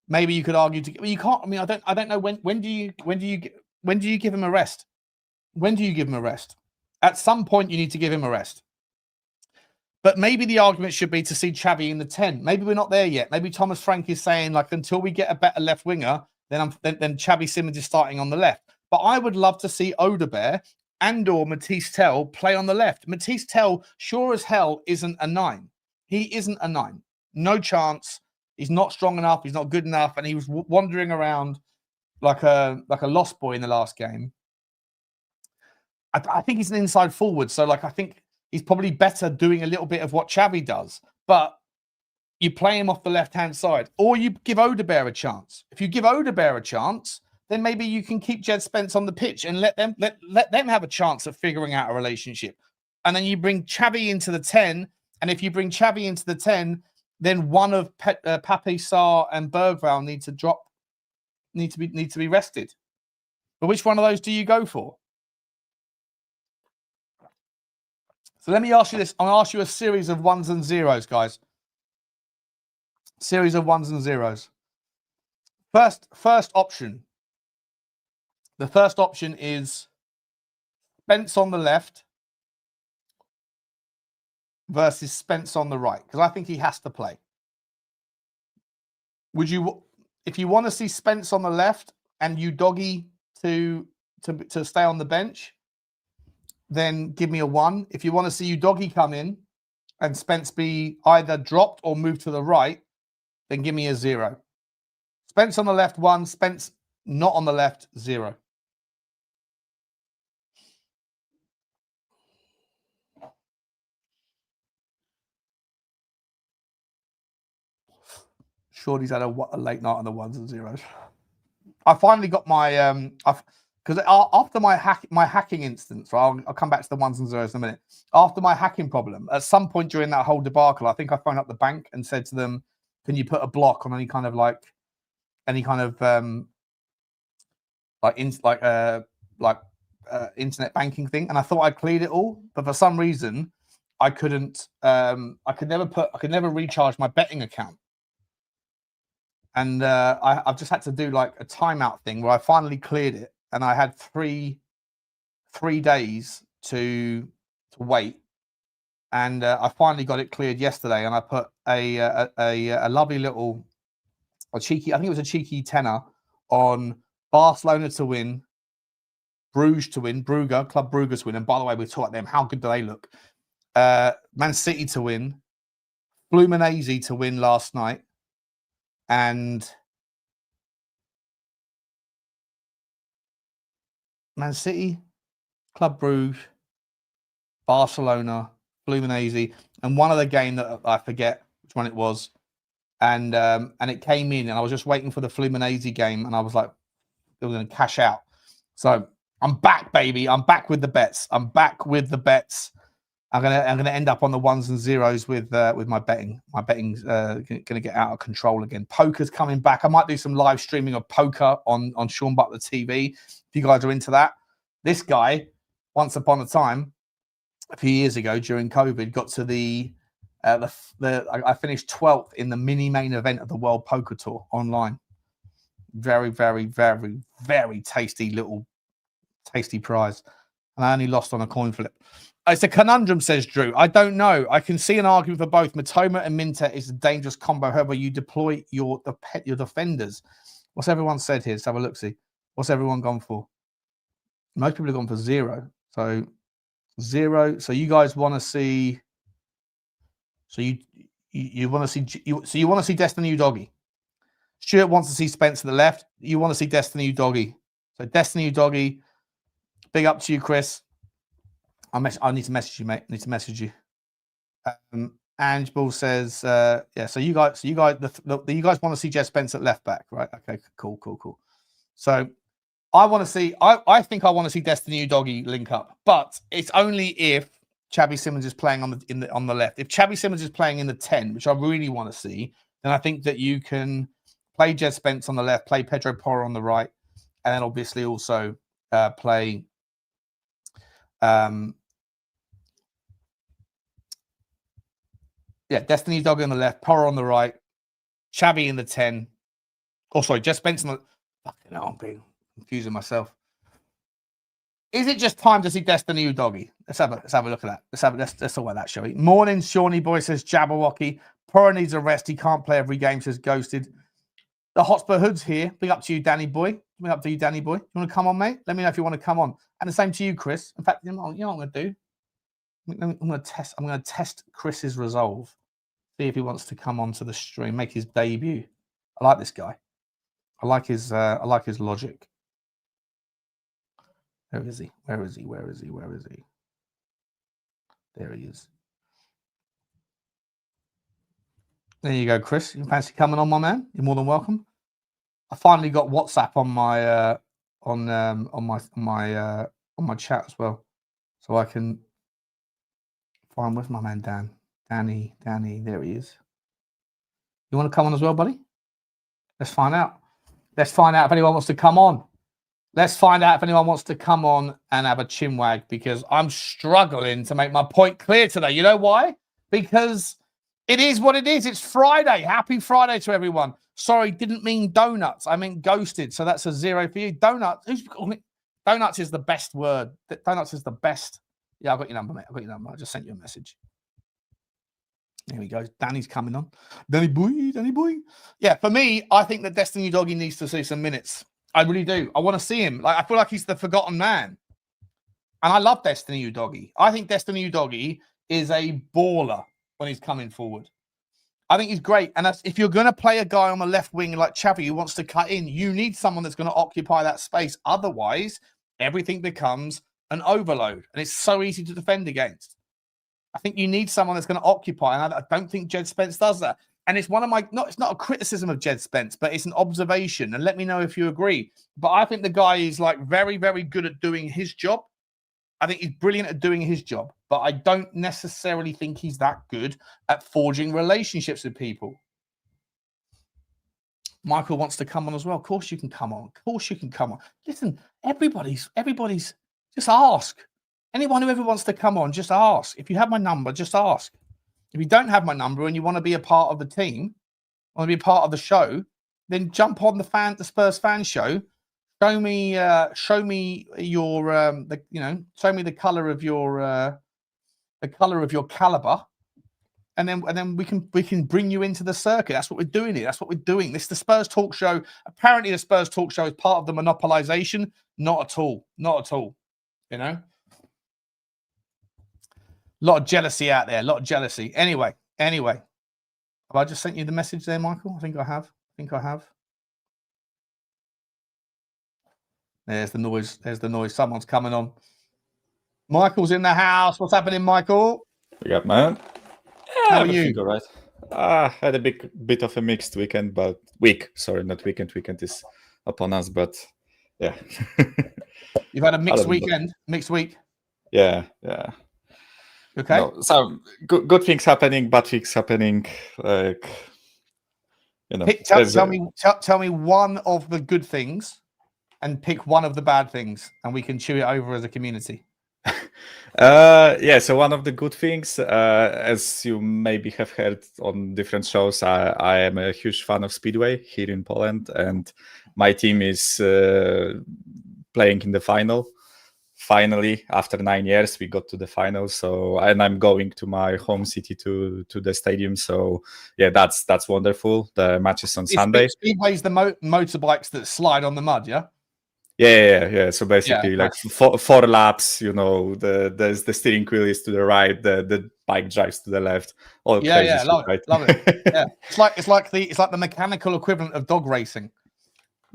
Maybe you could argue you can't. I mean, I don't know when do you give him a rest? When do you give him a rest? At some point, you need to give him a rest. But maybe the argument should be to see Xavi in the 10. Maybe we're not there yet. Maybe Thomas Frank is saying, like, until we get a better left winger, then Xavi Simons is starting on the left. But I would love to see Odegaard and/or Mathys Tel play on the left. Mathys Tel, sure as hell, isn't a 9. He isn't a 9. No chance. He's not strong enough. He's not good enough. And he was wandering around like a lost boy in the last game. I think he's an inside forward. So, like, I think he's probably better doing a little bit of what Xavi does. But you play him off the left-hand side. Or you give Odegaard a chance. If you give Odegaard a chance, then maybe you can keep Jed Spence on the pitch and let them have a chance of figuring out a relationship. And then you bring Xavi into the 10. And if you bring Xavi into the 10, then one of Pape Sarr and Berghvall need to be rested. But which one of those do you go for? So let me ask you this. I'm going to ask you a series of 1s and 0s, guys. Series of 1s and 0s. First option. The first option is Spence on the left versus Spence on the right, because I think he has to play. If you want to see Spence on the left and Udogie to stay on the bench, then give me a 1. If you want to see Udogie come in and Spence be either dropped or moved to the right, then give me a 0. Spence on the left, 1. Spence not on the left, 0. Shorty's had a late night on the 1s and 0s. I finally got my because after my hacking instance, right, I'll come back to the 1s and 0s in a minute. After my hacking problem, at some point during that whole debacle, I think I phoned up the bank and said to them, "Can you put a block on any kind of internet banking thing?" And I thought I cleared it all, but for some reason, I couldn't. I could never recharge my betting account. And I've just had to do like a timeout thing where I finally cleared it, and I had three days to wait, and I finally got it cleared yesterday. And I put a lovely little cheeky, I think it was a cheeky tenner on Barcelona to win, Bruges to win, Club Brugge to win. And by the way, we taught them how good do they look. Man City to win, Fluminense to win last night. And Man City, Club Brugge, Barcelona, Fluminense, and one other game that I forget which one it was. And it came in, and I was just waiting for the Fluminense game, and I was like, it was going to cash out. So I'm back, baby. I'm back with the bets. I'm gonna end up on the 1s and 0s with my betting. My betting's gonna get out of control again. Poker's coming back. I might do some live streaming of poker on Sean Butler TV if you guys are into that. This guy, once upon a time, a few years ago during COVID, got to I finished 12th in the mini main event of the World Poker Tour online. Very, very, very, very tasty prize, and I only lost on a coin flip. It's a conundrum, says Drew. I don't know. I can see an argument for both. Matoma and Minter is a dangerous combo. However, you deploy your defenders. What's everyone said here? Let's have a look-see. What's everyone gone for? Most people have gone for 0. So 0. So you guys want to see. So you want to see. You want to see Destiny Udogie. Stuart wants to see Spence to the left. You want to see Destiny Udogie. So Destiny Udogie. Big up to you, Chris. I need to message you, mate. I need to message you. Ange Bull says, yeah. So you guys want to see Jess Spence at left back, right? Okay, cool. So I think I want to see Destiny Udogie link up, but it's only if Xabi Simons is playing on the left. If Xabi Simons is playing in the 10, which I really want to see, then I think that you can play Jess Spence on the left, play Pedro Porro on the right, and then obviously also play. Destiny Udogie on the left, Porro on the right, Xabi in the 10. Oh, sorry, Jess Spence on the... Fucking hell, I'm being confusing myself. Is it just time to see Destiny Udogie? Let's have a look at that. Let's talk about that, shall we? Morning, Shawnee boy, says Jabberwocky. Porro needs a rest. He can't play every game, says Ghosted. The Hotspur Hood's here. Big up to you, Danny boy. Big up to you, Danny boy. You want to come on, mate? Let me know if you want to come on. And the same to you, Chris. In fact, you know what I'm going to do? I'm going to test Chris's resolve. See if he wants to come onto the stream, make his debut. I like this guy. I like his logic. Where is he? There he is. There you go, Chris. You fancy coming on, my man? You're more than welcome. I finally got WhatsApp on my chat as well, so I can find. Where's my man Dan? Danny, there he is. You want to come on as well, buddy? Let's find out. Let's find out if anyone wants to come on. Let's find out if anyone wants to come on and have a chinwag, because I'm struggling to make my point clear today. You know why? Because it is what it is. It's Friday. Happy Friday to everyone. Sorry, didn't mean donuts. I meant ghosted. So that's a 0 for you. Donuts. Who's calling it? Donuts is the best word. Donuts is the best. Yeah, I've got your number, mate. I just sent you a message. There we go. Danny's coming on. Danny boy. Yeah, for me, I think that Destiny Udogie needs to see some minutes. I really do. I want to see him. I feel like he's the forgotten man. And I love Destiny Udogie. I think Destiny Udogie is a baller when he's coming forward. I think he's great. And if you're going to play a guy on the left wing like Xavi who wants to cut in, you need someone that's going to occupy that space. Otherwise, everything becomes an overload. And it's so easy to defend against. I think you need someone that's going to occupy. And I don't think Jed Spence does that. And it's one of my, it's not a criticism of Jed Spence, but it's an observation. And let me know if you agree. But I think the guy is like very, very good at doing his job. I think he's brilliant at doing his job, but I don't necessarily think he's that good at forging relationships with people. Michael wants to come on as well. Of course you can come on. Of course you can come on. Listen, everybody's just ask. Anyone who ever wants to come on, just ask. If you have my number, just ask. If you don't have my number and you want to be a part of the team, want to be a part of the show, then jump on the Spurs fan show. Show me your show me the color of your caliber, and then we can bring you into the circuit. That's what we're doing here. That's what we're doing. This is the Spurs Talk Show. Apparently, the Spurs Talk Show is part of the monopolization. Not at all. Not at all. You know, a lot of jealousy out there. A lot of jealousy. Anyway, have I just sent you the message there, Michael? I think I have. There's the noise. There's the noise. Someone's coming on. Michael's in the house. What's happening, Michael? We got man. How are you? All right. Had a bit of a mixed weekend, but week. Sorry, not weekend. Weekend is upon us, but yeah. You've had a mixed weekend. Mixed week. Yeah. Okay. No, so good things happening, bad things happening. Like tell me one of the good things. And pick one of the bad things, and we can chew it over as a community. So one of the good things, as you maybe have heard on different shows, I am a huge fan of Speedway here in Poland, and my team is playing in the final. Finally, after 9 years, we got to the final. And I'm going to my home city to the stadium. So yeah, that's wonderful. The match is on Sunday. Speedway's the motorbikes that slide on the mud, yeah. Yeah. So basically, four laps. The steering wheel is to the right, the bike drives to the left. All crazy shit, love right? it. Yeah, it's like the mechanical equivalent of dog racing.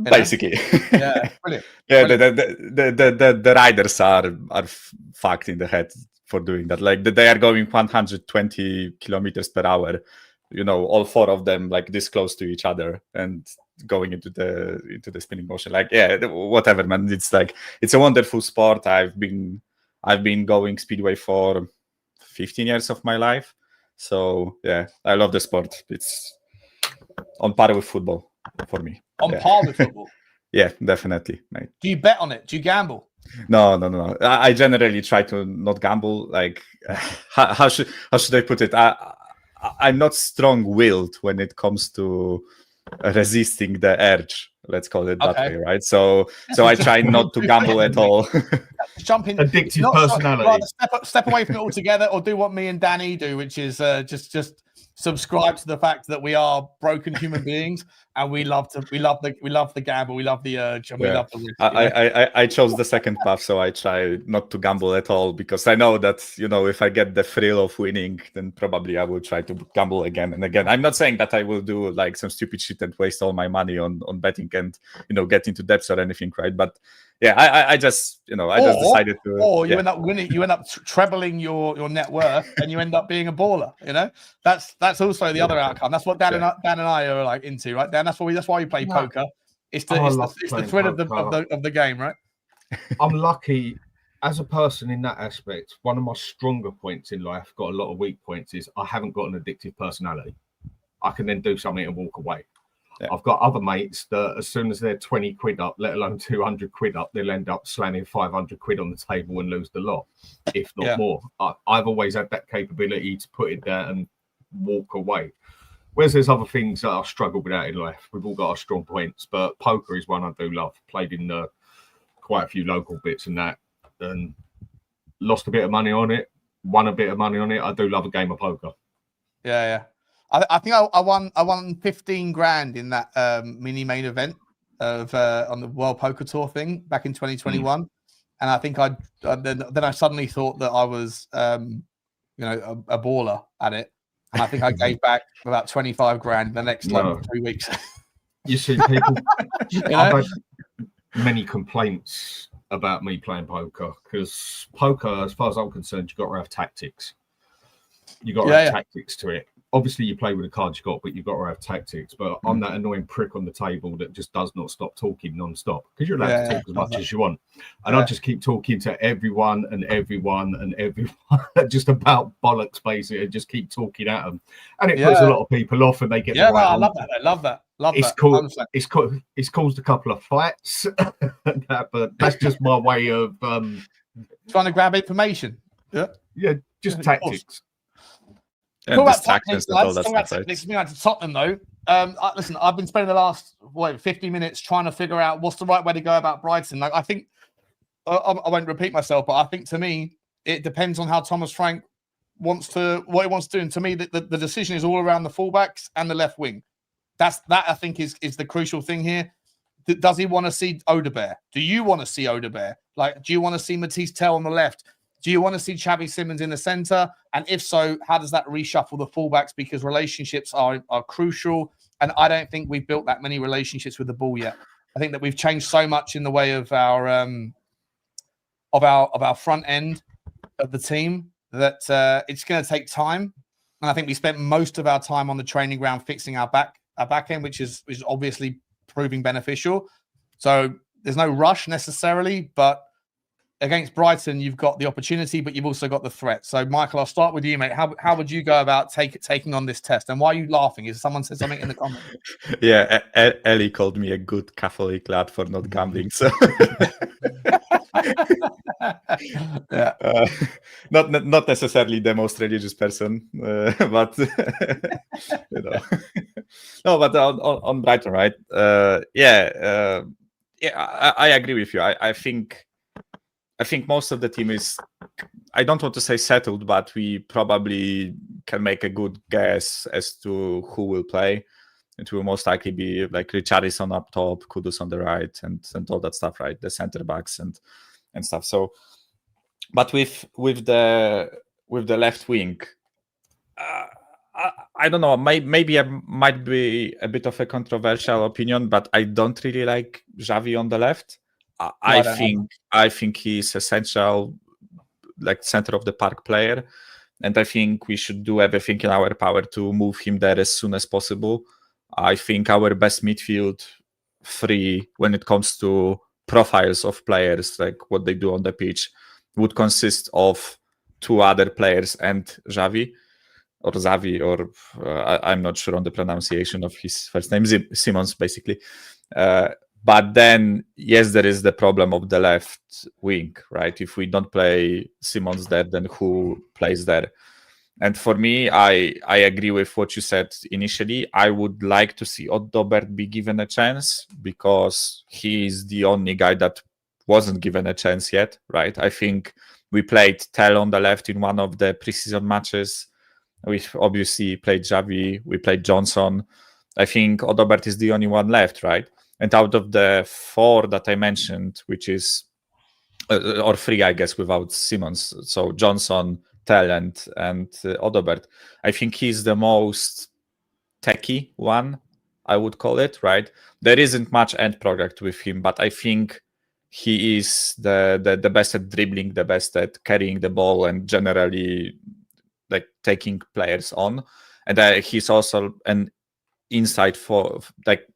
Basically, yeah, brilliant. Yeah, the riders are fucked in the head for doing that. Like they are going 120 kilometers per hour. All four of them like this close to each other and going into the spinning motion. Like, yeah, whatever, man. It's a wonderful sport. I've been going Speedway for 15 years of my life. So yeah, I love the sport. It's on par with football for me. On par with football. Yeah, definitely, mate. Do you bet on it? Do you gamble? No. I generally try to not gamble. Like, how should I put it? I'm not strong-willed when it comes to resisting the urge. Let's call it that way, right? So I try not to gamble at all. Jump in. Addictive personality. Step away from it altogether, or do what me and Danny do, which is just subscribe to the fact that we are broken human beings and we love the gamble, we love the urge, and we love the risk. I chose the second path, so I try not to gamble at all, because I know that if I get the thrill of winning, then probably I will try to gamble again and again. I'm not saying that I will do like some stupid shit and waste all my money on betting and get into debts or anything, right? But yeah, I just decided to. Or you end up winning. You end up trebling your net worth, and you end up being a baller. That's also the other outcome. That's what Dan and I are like into, right? Dan, that's why we play poker. It's the thrill of the game, right? I'm lucky as a person in that aspect. One of my stronger points in life, got a lot of weak points, is I haven't got an addictive personality. I can then do something and walk away. Yeah. I've got other mates that as soon as they're 20 quid up, let alone 200 quid up, they'll end up slamming 500 quid on the table and lose the lot, if not more. I've always had that capability to put it there and walk away. Whereas there's other things that I've struggled with out in life. We've all got our strong points, but poker is one I do love. Played in quite a few local bits and that, and lost a bit of money on it, won a bit of money on it. I do love a game of poker. Yeah. I think I won 15 grand in that mini main event of on the World Poker Tour thing back in 2021, and I think then I suddenly thought that I was a baller at it, and I think I gave back about 25 grand the next 3 weeks. You see, people, know? I've had many complaints about me playing poker, because poker, as far as I'm concerned, you've got to have tactics. You've got to have tactics to it. Obviously, you play with the cards you got, but you've got to have tactics. But I'm that annoying prick on the table that just does not stop talking non-stop, because you're allowed to talk as much as you want. And I just keep talking to everyone, just about bollocks, basically, and just keep talking at them. And it puts a lot of people off, and they get I love that. I love that. It's caused a couple of fights, but that's just my way of trying to grab information. Yeah, just tactics. Talk about tactics, lads. Talk about tactics. Moving on to Tottenham, though. Listen, I've been spending the last 50 minutes trying to figure out what's the right way to go about Brighton. Like, I think I won't repeat myself, but I think to me it depends on how Thomas Frank wants to what he wants to do. And to me, the decision is all around the fullbacks and the left wing. That I think is the crucial thing here. Does he want to see Odegaard? Do you want to see Odegaard? Like, do you want to see Mathys Tel on the left? Do you want to see Xavi Simons in the centre? And if so, how does that reshuffle the fullbacks? Because relationships are crucial. And I don't think we've built that many relationships with the ball yet. I think that we've changed so much in the way of our front end of the team that it's going to take time. And I think we spent most of our time on the training ground fixing our back end, which is obviously proving beneficial. So there's no rush necessarily, but against Brighton, you've got the opportunity, but you've also got the threat. So, Michael, I'll start with you, mate. How would you go about taking on this test? And why are you laughing? Is someone said something in the comments? Yeah, Ellie called me a good Catholic lad for not gambling. So, not necessarily the most religious person, but no. But on Brighton, right? I agree with you. I think most of the team is, I don't want to say settled, but we probably can make a good guess as to who will play. It will most likely be like Richalison up top, Kudus on the right, and all that stuff, right? The centre backs and stuff. So, but with the left wing, I don't know. Maybe it might be a bit of a controversial opinion, but I don't really like Xavi on the left. I think he's essential, like center of the park player, and I think we should do everything in our power to move him there as soon as possible. I think our best midfield three, when it comes to profiles of players, like what they do on the pitch, would consist of two other players and Xavi, or I'm not sure on the pronunciation of his first name, Simons, basically. But then, yes, there is the problem of the left wing, right? If we don't play Simons there, then who plays there? And for me, I agree with what you said initially. I would like to see Odegaard be given a chance, because he is the only guy that wasn't given a chance yet, right? I think we played Tel on the left in one of the preseason matches. We obviously played Xavi, we played Johnson. I think Odegaard is the only one left, right? And out of the four that I mentioned, which is, or three, I guess, without Simons, so Johnson, Tel, and Odegaard, I think he's the most techie one, I would call it, right? There isn't much end product with him, but I think he is the best at dribbling, the best at carrying the ball, and generally like taking players on. And he's also an inside for, like,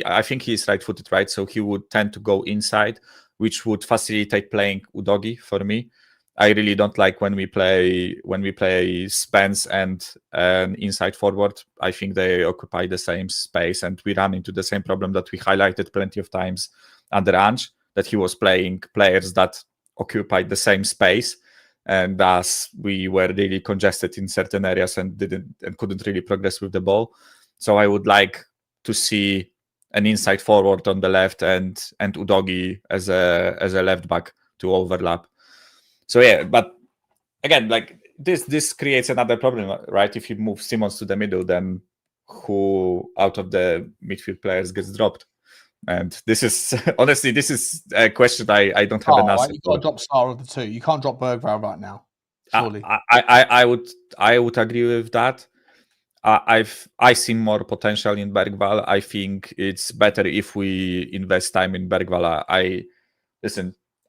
I think he's right-footed, right? So he would tend to go inside, which would facilitate playing Udogie for me. I really don't like when we play Spence and an inside forward. I think they occupy the same space, and we run into the same problem that we highlighted plenty of times under Ange, that he was playing players that occupied the same space, and thus we were really congested in certain areas and couldn't really progress with the ball. So I would like to see an inside forward on the left and Udogie as a left back to overlap. So yeah, but again, like this creates another problem, right? If you move Simons to the middle, then who out of the midfield players gets dropped? And this is honestly, this is a question I don't have an answer. Right? You've got to drop Sarr of the two. You can't drop Berghvall right now. Surely, I would agree with that. I see more potential in Berghvall. I think it's better if we invest time in Berghvall.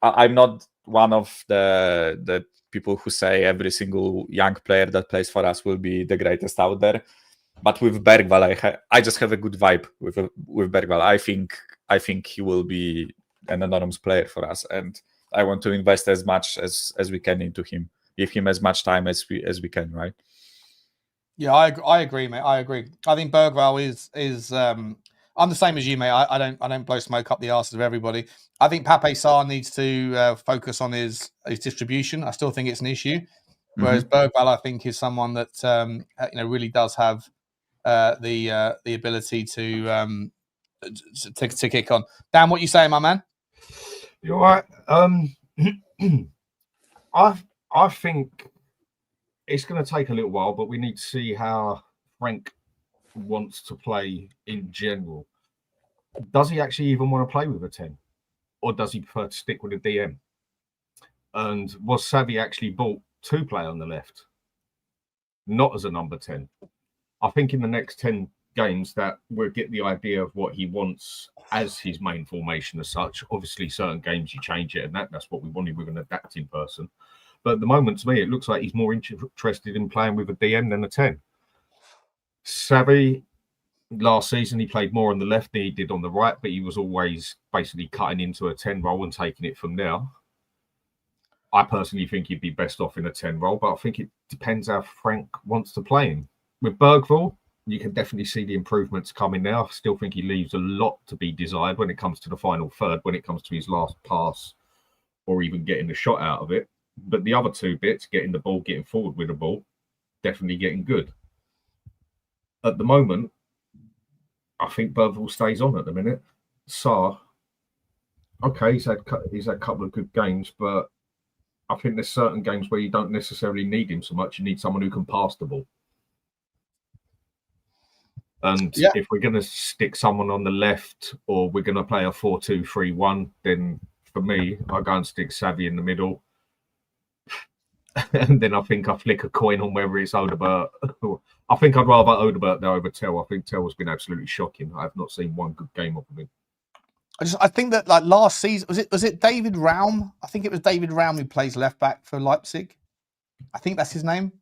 I'm not one of the people who say every single young player that plays for us will be the greatest out there. But with Berghvall, I just have a good vibe with Berghvall. I think he will be an enormous player for us, and I want to invest as much as we can into him. Give him as much time as we can, right? Yeah, I agree, mate. I agree. I think Berghvall is I'm the same as you, mate. I don't blow smoke up the arses of everybody. I think Pape Sarr needs to focus on his distribution. I still think it's an issue. Whereas Berghvall, I think, is someone that really does have the ability to kick on. Dan, what you saying, my man? You're right. I think it's going to take a little while, but we need to see how Frank wants to play in general. Does he actually even want to play with a 10? Or does he prefer to stick with a DM? And was Xavi actually bought to play on the left? Not as a number 10. I think in the next 10 games that we'll get the idea of what he wants as his main formation as such. Obviously, certain games you change it, and that's what we wanted with an adapting person. But at the moment, to me, it looks like he's more interested in playing with a DM than a 10. Xavi, last season, he played more on the left than he did on the right, but he was always basically cutting into a 10 role and taking it from there. I personally think he'd be best off in a 10 role, but I think it depends how Frank wants to play him. With Berghvall, you can definitely see the improvements coming now. I still think he leaves a lot to be desired when it comes to the final third, when it comes to his last pass or even getting the shot out of it. But the other two bits, getting the ball, getting forward with the ball, definitely getting good. At the moment, I think Berghvall stays on at the minute. Sarr, okay, he's had a couple of good games, but I think there's certain games where you don't necessarily need him so much. You need someone who can pass the ball. And if we're going to stick someone on the left or we're going to play a 4-2-3-1, then for me, I go and stick Xavi in the middle. And then I think I flick a coin on whether it's Odobert. I think I'd rather Odobert than over Tel. I think Tel has been absolutely shocking. I have not seen one good game of him. I think that like last season, was it David Raum? I think it was David Raum who plays left back for Leipzig. I think that's his name.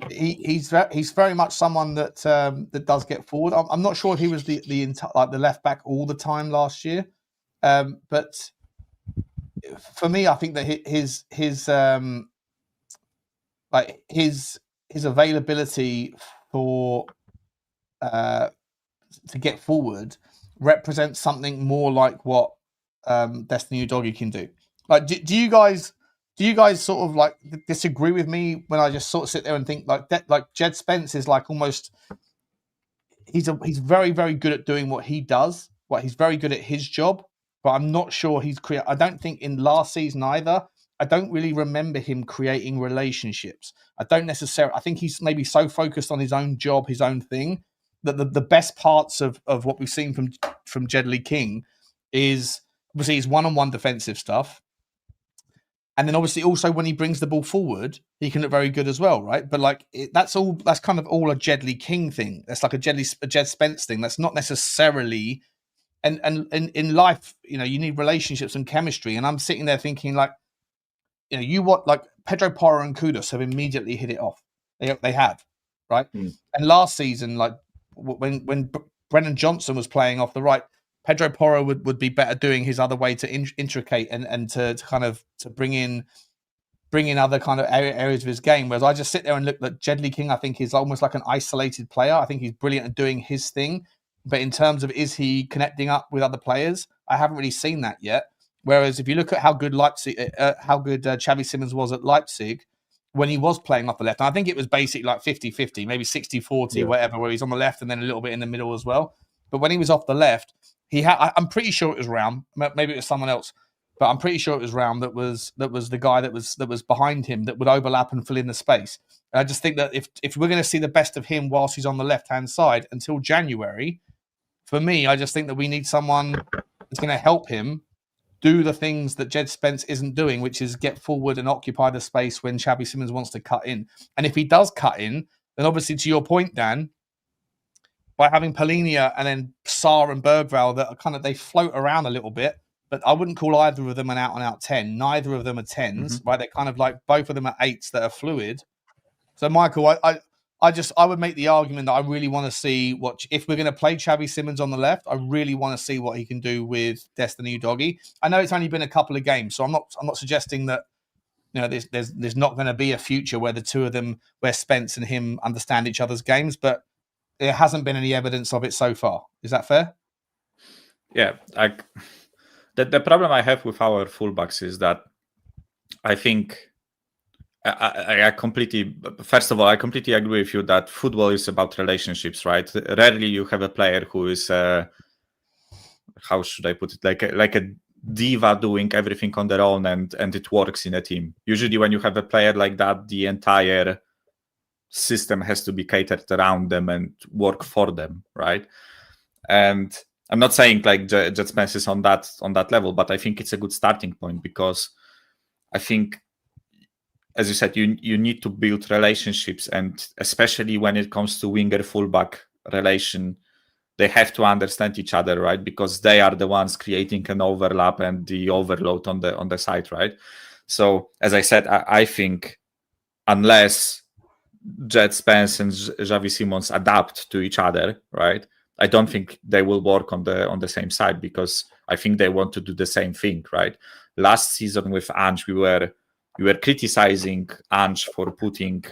He's very much someone that that does get forward. I'm not sure if he was the left back all the time last year, but for me, I think that his availability for to get forward represents something more like what Destiny Udogie can do. Like, do you guys sort of like disagree with me when I just sort of sit there and think like Jed Spence is like almost he's very, very good at doing what he does. He's very good at his job, but I'm not sure I don't think in last season either. I don't really remember him creating relationships. I think he's maybe so focused on his own job, his own thing, that the best parts of what we've seen from Ledley King is obviously his one-on-one defensive stuff. And then obviously also when he brings the ball forward, he can look very good as well, right? But like that's kind of all a Ledley King thing. That's like a Jed Spence thing. That's not necessarily and in life, you need relationships and chemistry. And I'm sitting there thinking like, like Pedro Porro and Kudus have immediately hit it off. They have, right? And last season, like when Brennan Johnson was playing off the right, Pedro Porro would be better doing his other way to intricate and to kind of to bring in other kind of areas of his game. Whereas I just sit there and look at Ledley King. I think is almost like an isolated player. I think he's brilliant at doing his thing, but in terms of is he connecting up with other players, I haven't really seen that yet. Whereas if you look at how good Xavi Simons was at Leipzig when he was playing off the left, and I think it was basically like 50-50, maybe 60-40, whatever, where he's on the left and then a little bit in the middle as well. But when he was off the left, I'm pretty sure it was Raum, maybe it was someone else, but I'm pretty sure it was Raum that was the guy that was behind him that would overlap and fill in the space. And I just think that if we're going to see the best of him whilst he's on the left-hand side until January, for me, I just think that we need someone that's going to help him do the things that Jed Spence isn't doing, which is get forward and occupy the space when Xavi Simons wants to cut in. And if he does cut in, then obviously to your point, Dan, by having Polinia and then Sarr and Berghvall that are kind of, they float around a little bit, but I wouldn't call either of them an out-and-out 10. Neither of them are 10s, right? They're kind of like, both of them are 8s that are fluid. So, Michael, I would make the argument that I really want to see what, if we're going to play Xavi Simons on the left, I really want to see what he can do with Destiny Udogie. I know it's only been a couple of games, so I'm not suggesting that, you know, there's not going to be a future where the two of them, where Spence and him understand each other's games, but there hasn't been any evidence of it so far. Is that fair? Yeah, the problem I have with our fullbacks is that I think I completely, first of all, I completely agree with you that football is about relationships, right? Rarely you have a player who is, how should I put it, like a diva doing everything on their own and it works in a team. Usually when you have a player like that, the entire system has to be catered around them and work for them, right? And I'm not saying like Jet Spence is on that level, but I think it's a good starting point, because I think, as you said, you need to build relationships, and especially when it comes to winger fullback relation, they have to understand each other, right? Because they are the ones creating an overlap and the overload on the side, right? So, as I said, I think unless Jet Spence and Xavi Simons adapt to each other, right, I don't think they will work on the same side, because I think they want to do the same thing, right? Last season with Ange, we were criticizing Ange for putting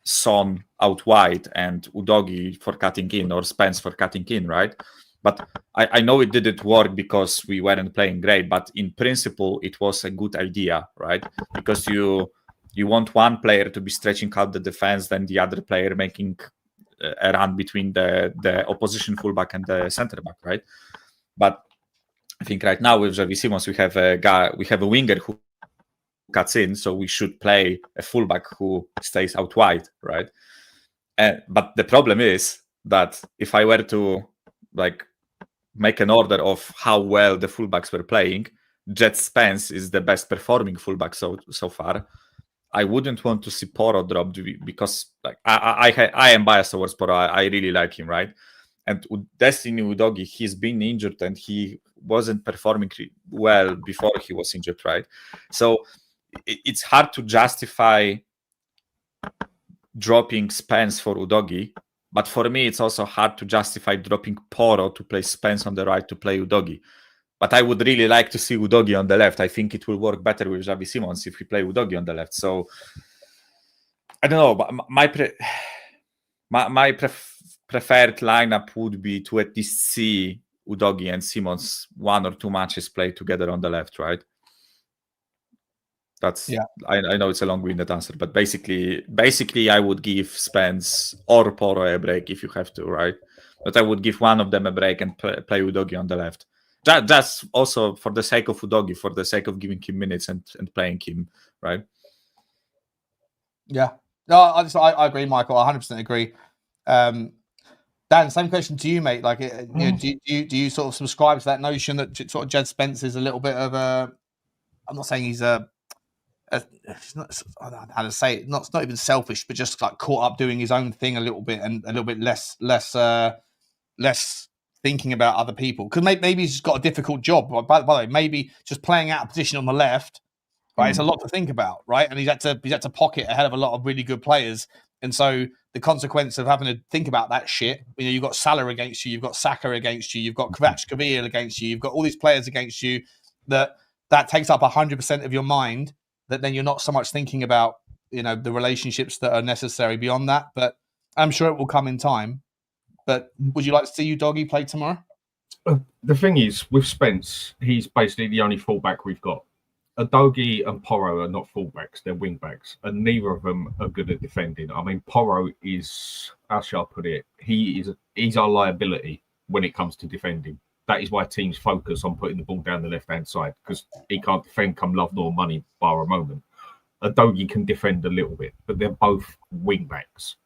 Son out wide and Udogie for cutting in, or Spence for cutting in, right? But I know it didn't work because we weren't playing great, but in principle, it was a good idea, right? Because you want one player to be stretching out the defense, then the other player making a run between the opposition fullback and the centre back, right? But I think right now with Xavi Simons, we have a winger who cuts in, so we should play a fullback who stays out wide, right? But the problem is that if I were to like make an order of how well the fullbacks were playing, Jet Spence is the best performing fullback so far. I wouldn't want to see Porro dropped, because like I am biased towards Porro. I really like him, right? And Destiny Udogie, he's been injured and he wasn't performing well before he was injured, right? So it's hard to justify dropping Spence for Udogie, but for me, it's also hard to justify dropping Porro to play Spence on the right to play Udogie. But I would really like to see Udogie on the left. I think it will work better with Xavi Simons if we play Udogie on the left. So I don't know, but my preferred lineup would be to at least see Udogie and Simons 1 or 2 matches play together on the left, right? That's, yeah. I know it's a long-winded answer, but basically I would give Spence or Porro a break if you have to, right? But I would give one of them a break and play Udogie on the left. That's also for the sake of Udogie, for the sake of giving him minutes and playing him, right? Yeah. No, I agree, Michael. I 100% agree. Dan, same question to you, mate. Like, you know, do you sort of subscribe to that notion that sort of Jed Spence is a little bit of a, I'm not saying he's it's not, I don't know how to say it. It's not even selfish, but just like caught up doing his own thing a little bit and a little bit less thinking about other people. Because maybe he's just got a difficult job. By the way, maybe just playing out a position on the left, right? It's a lot to think about, right? And he's had to pocket a hell of a lot of really good players. And so the consequence of having to think about that shit, you know, you've got Salah against you, you've got Saka against you, you've got Kvaratskhelia against you, you've got all these players against you that takes up 100% of your mind, that then you're not so much thinking about, you know, the relationships that are necessary beyond that. But I'm sure it will come in time. But would you like to see Udogie play tomorrow? The thing is, with Spence, he's basically the only fullback we've got. Udogie and Porro are not fullbacks, they're wingbacks, and neither of them are good at defending. I mean, Porro is, how shall I put it, he's our liability when it comes to defending. That is why teams focus on putting the ball down the left-hand side, because he can't defend come love nor money bar a moment. Udogie can defend a little bit, but they're both wingbacks.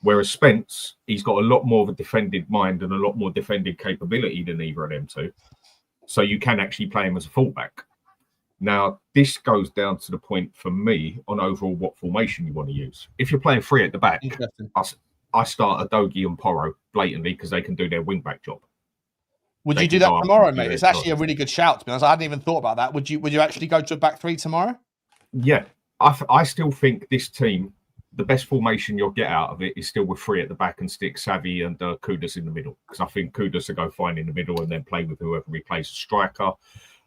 Whereas Spence, he's got a lot more of a defended mind and a lot more defended capability than either of them two. So you can actually play him as a fullback. Now, this goes down to the point for me on overall what formation you want to use. If you're playing 3 at the back, I start Udogie and Porro blatantly because they can do their wing-back job. Would you do that tomorrow, mate? It's actually a really good shout, to be honest. I hadn't even thought about that. Would you actually go to a back three tomorrow? Yeah. I still think this team, the best formation you'll get out of it is still with three at the back and stick Xavi and Kudus in the middle. Because I think Kudus will go fine in the middle and then play with whoever replaces striker.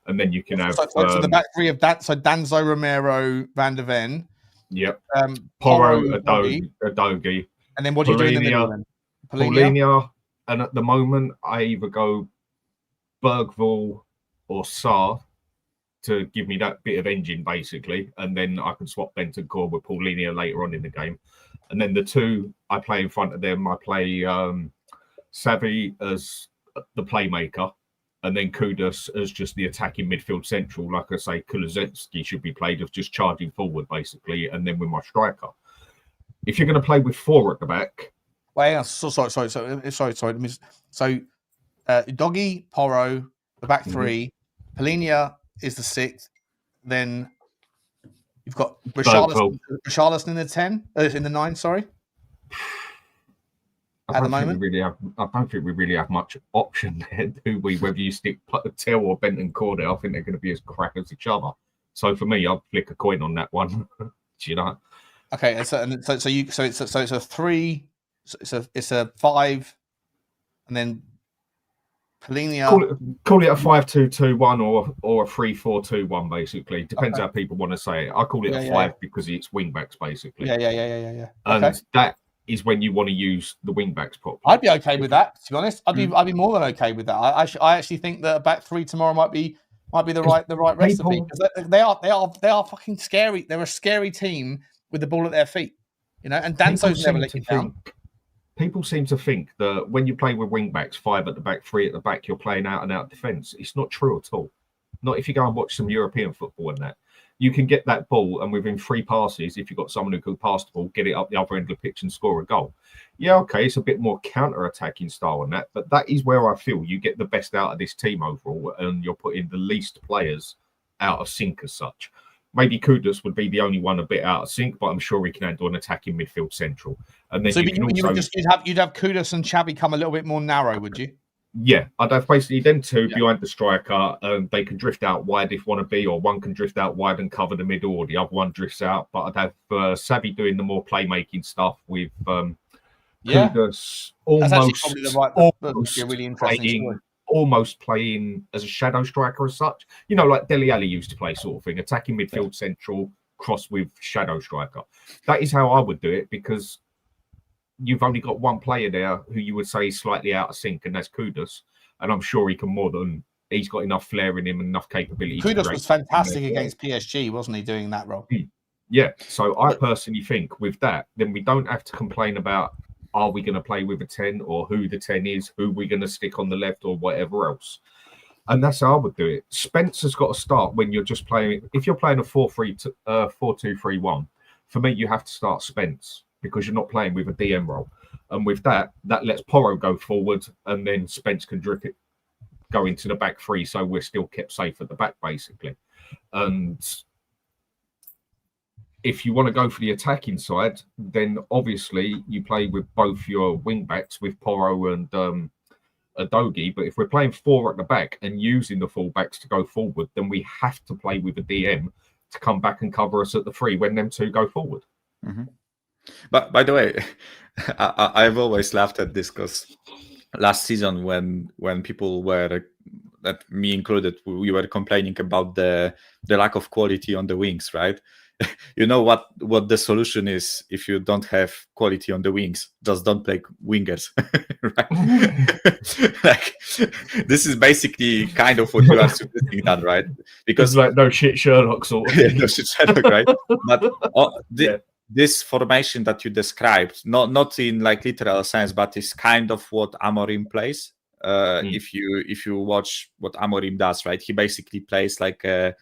And then you can have... So the back three of that, so Danzo, Romero, Van der Ven. Yep. Porro, Udogie. And then what do you do in the middle then? Paulinho. And at the moment, I either go Berghvall or Sarr to give me that bit of engine, basically. And then I can swap Bentancur with Paulinho later on in the game. And then the two I play in front of them, I play Xavi as the playmaker. And then Kudus as just the attacking midfield central. Like I say, Kulusevski should be played as just charging forward, basically, and then with my striker. If you're going to play with four at the back... Wait, sorry. So Udogie, Porro, the back three. Paulinho is the sixth. Then you've got Richalison in the 10, in the 9, sorry. At the moment, I don't think we really have much option there, do we? Whether you stick Tel or Bentancur there, I think they're going to be as crap as each other. So for me, I'd flick a coin on that one. Do you know? Okay, so it's a 3, it's a 5, and then Paulinho. Call it a 5-2-2-1 or a 3-4-2-1, basically. Depends how people want to say it. I call it a 5 because it's wing backs, basically. Yeah. And that is when you want to use the wing backs properly. I'd be okay with that, to be honest. I'd be more than okay with that. I actually think that a back three tomorrow might be the right recipe, because they are fucking scary. They're a scary team with the ball at their feet, you know. And Danzo's never let you down. People seem to think that when you play with wing backs, 5 at the back, 3 at the back, you're playing out and out defence. It's not true at all. Not if you go and watch some European football and that. You can get that ball, and within 3 passes, if you've got someone who can pass the ball, get it up the other end of the pitch and score a goal. Yeah, okay, it's a bit more counter-attacking style on that, but that is where I feel you get the best out of this team overall, and you're putting the least players out of sync as such. Maybe Kudus would be the only one a bit out of sync, but I'm sure he can handle an attacking midfield central. And then you'd have Kudus and Xavi come a little bit more narrow, would you? Yeah, I'd have basically them two behind the striker. They can drift out wide if want to be, or one can drift out wide and cover the middle, or the other one drifts out. But I'd have Xavi doing the more playmaking stuff with Kudus almost playing as a shadow striker as such. You know, like Dele Alli used to play, sort of thing, attacking midfield central, cross with shadow striker. That is how I would do it, because you've only got one player there who you would say is slightly out of sync, and that's Kudus. And I'm sure he can he's got enough flair in him and enough capability. Kudus was fantastic against PSG, wasn't he, doing that role? Yeah. So I personally think with that, then we don't have to complain about, are we going to play with a 10 or who the 10 is, who we're going to stick on the left or whatever else. And that's how I would do it. Spencer's got to start when you're just playing. If you're playing a 4-2-3-1, for me, you have to start Spence, because you're not playing with a DM role. And with that lets Porro go forward, and then Spence can go into the back three, so we're still kept safe at the back, basically. And if you want to go for the attacking side, then obviously you play with both your wing backs, with Porro and Udogie. But if we're playing 4 at the back and using the full backs to go forward, then we have to play with a DM to come back and cover us at the 3 when them 2 go forward. Mm-hmm. But by the way, I've always laughed at this, because last season when people were, that me included, we were complaining about the lack of quality on the wings, right? You know what the solution is if you don't have quality on the wings? Just don't play wingers, right? Like, this is basically kind of what you are suggesting, that, right? Because it's like no shit Sherlock sort of thing. No shit Sherlock, right? But this formation that you described, not in like literal sense, but is kind of what Amorim plays. If you watch what Amorim does, right? He basically plays like I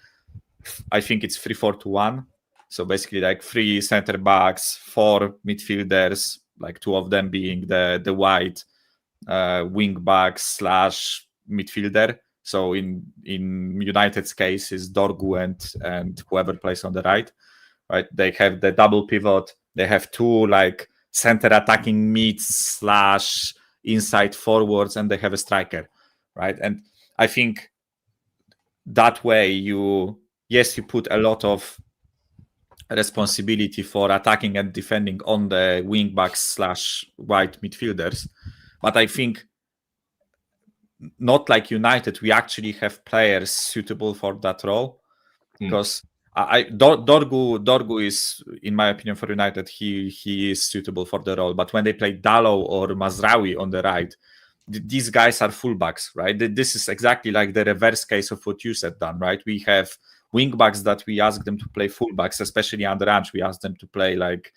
think it's 3-4-2-1. So basically like 3 center backs, 4 midfielders, like 2 of them being the wide wing backs / midfielder. So in United's case is Dorgu and whoever plays on the right. Right, they have the double pivot. They have 2 like center attacking mids / inside forwards, and they have a striker, right? And I think that way you put a lot of responsibility for attacking and defending on the wing backs / wide midfielders. But I think not like United, we actually have players suitable for that role. Because Dorgu is, in my opinion, for United, he is suitable for the role. But when they play Dalot or Mazraoui on the right, these guys are fullbacks, right? This is exactly like the reverse case of what you said, Dan, right? We have wingbacks that we ask them to play fullbacks, especially under Ange. We ask them to play like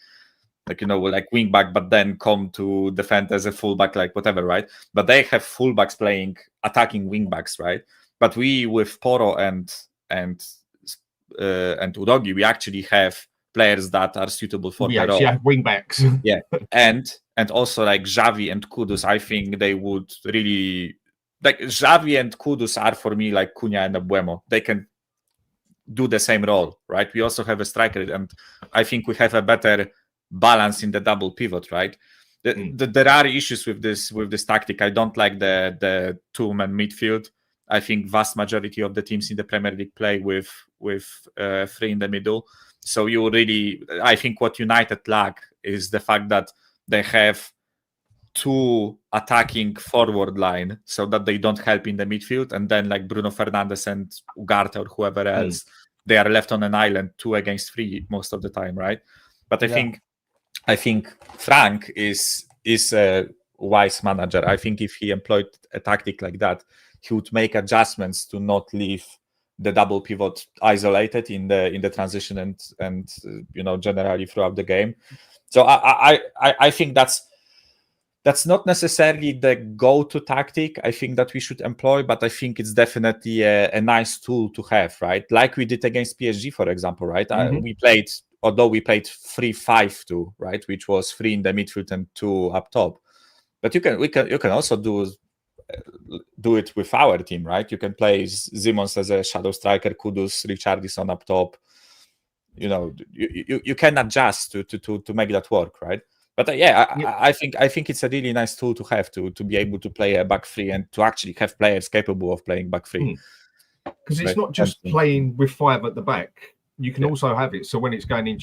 wingback, but then come to defend as a fullback, like whatever, right? But they have fullbacks playing attacking wingbacks, right? But we with Porro and Udogie, we actually have players that are suitable for the role. Have wingbacks. Yeah, and also like Xavi and Kudus, I think they would really like Xavi and Kudus are for me like Cunha and Abuemo. They can do the same role, right? We also have a striker, and I think we have a better balance in the double pivot, right? There are issues with this tactic. I don't like the two-man midfield. I think vast majority of the teams in the Premier League play with three in the middle. So I think what United lack is the fact that they have two attacking forward line so that they don't help in the midfield, and then like Bruno Fernandes and Ugarte or whoever else, they are left on an island 2 against 3 most of the time, right? But I think Frank is a wise manager. I think if he employed a tactic like that, he would make adjustments to not leave the double pivot isolated in the transition and generally throughout the game. So I think that's not necessarily the go-to tactic I think that we should employ, but I think it's definitely a nice tool to have, right? Like we did against PSG, for example, right? We played 3-5-2, right, which was 3 in the midfield and 2 up top. But you can also do it with our team, right? You can play Simons as a shadow striker, Kudus, Richarlison up top. You can adjust to make that work, right? But I think it's a really nice tool to have to be able to play a back three and to actually have players capable of playing back three. Because it's not just playing with 5 at the back. You can also have it so when it's going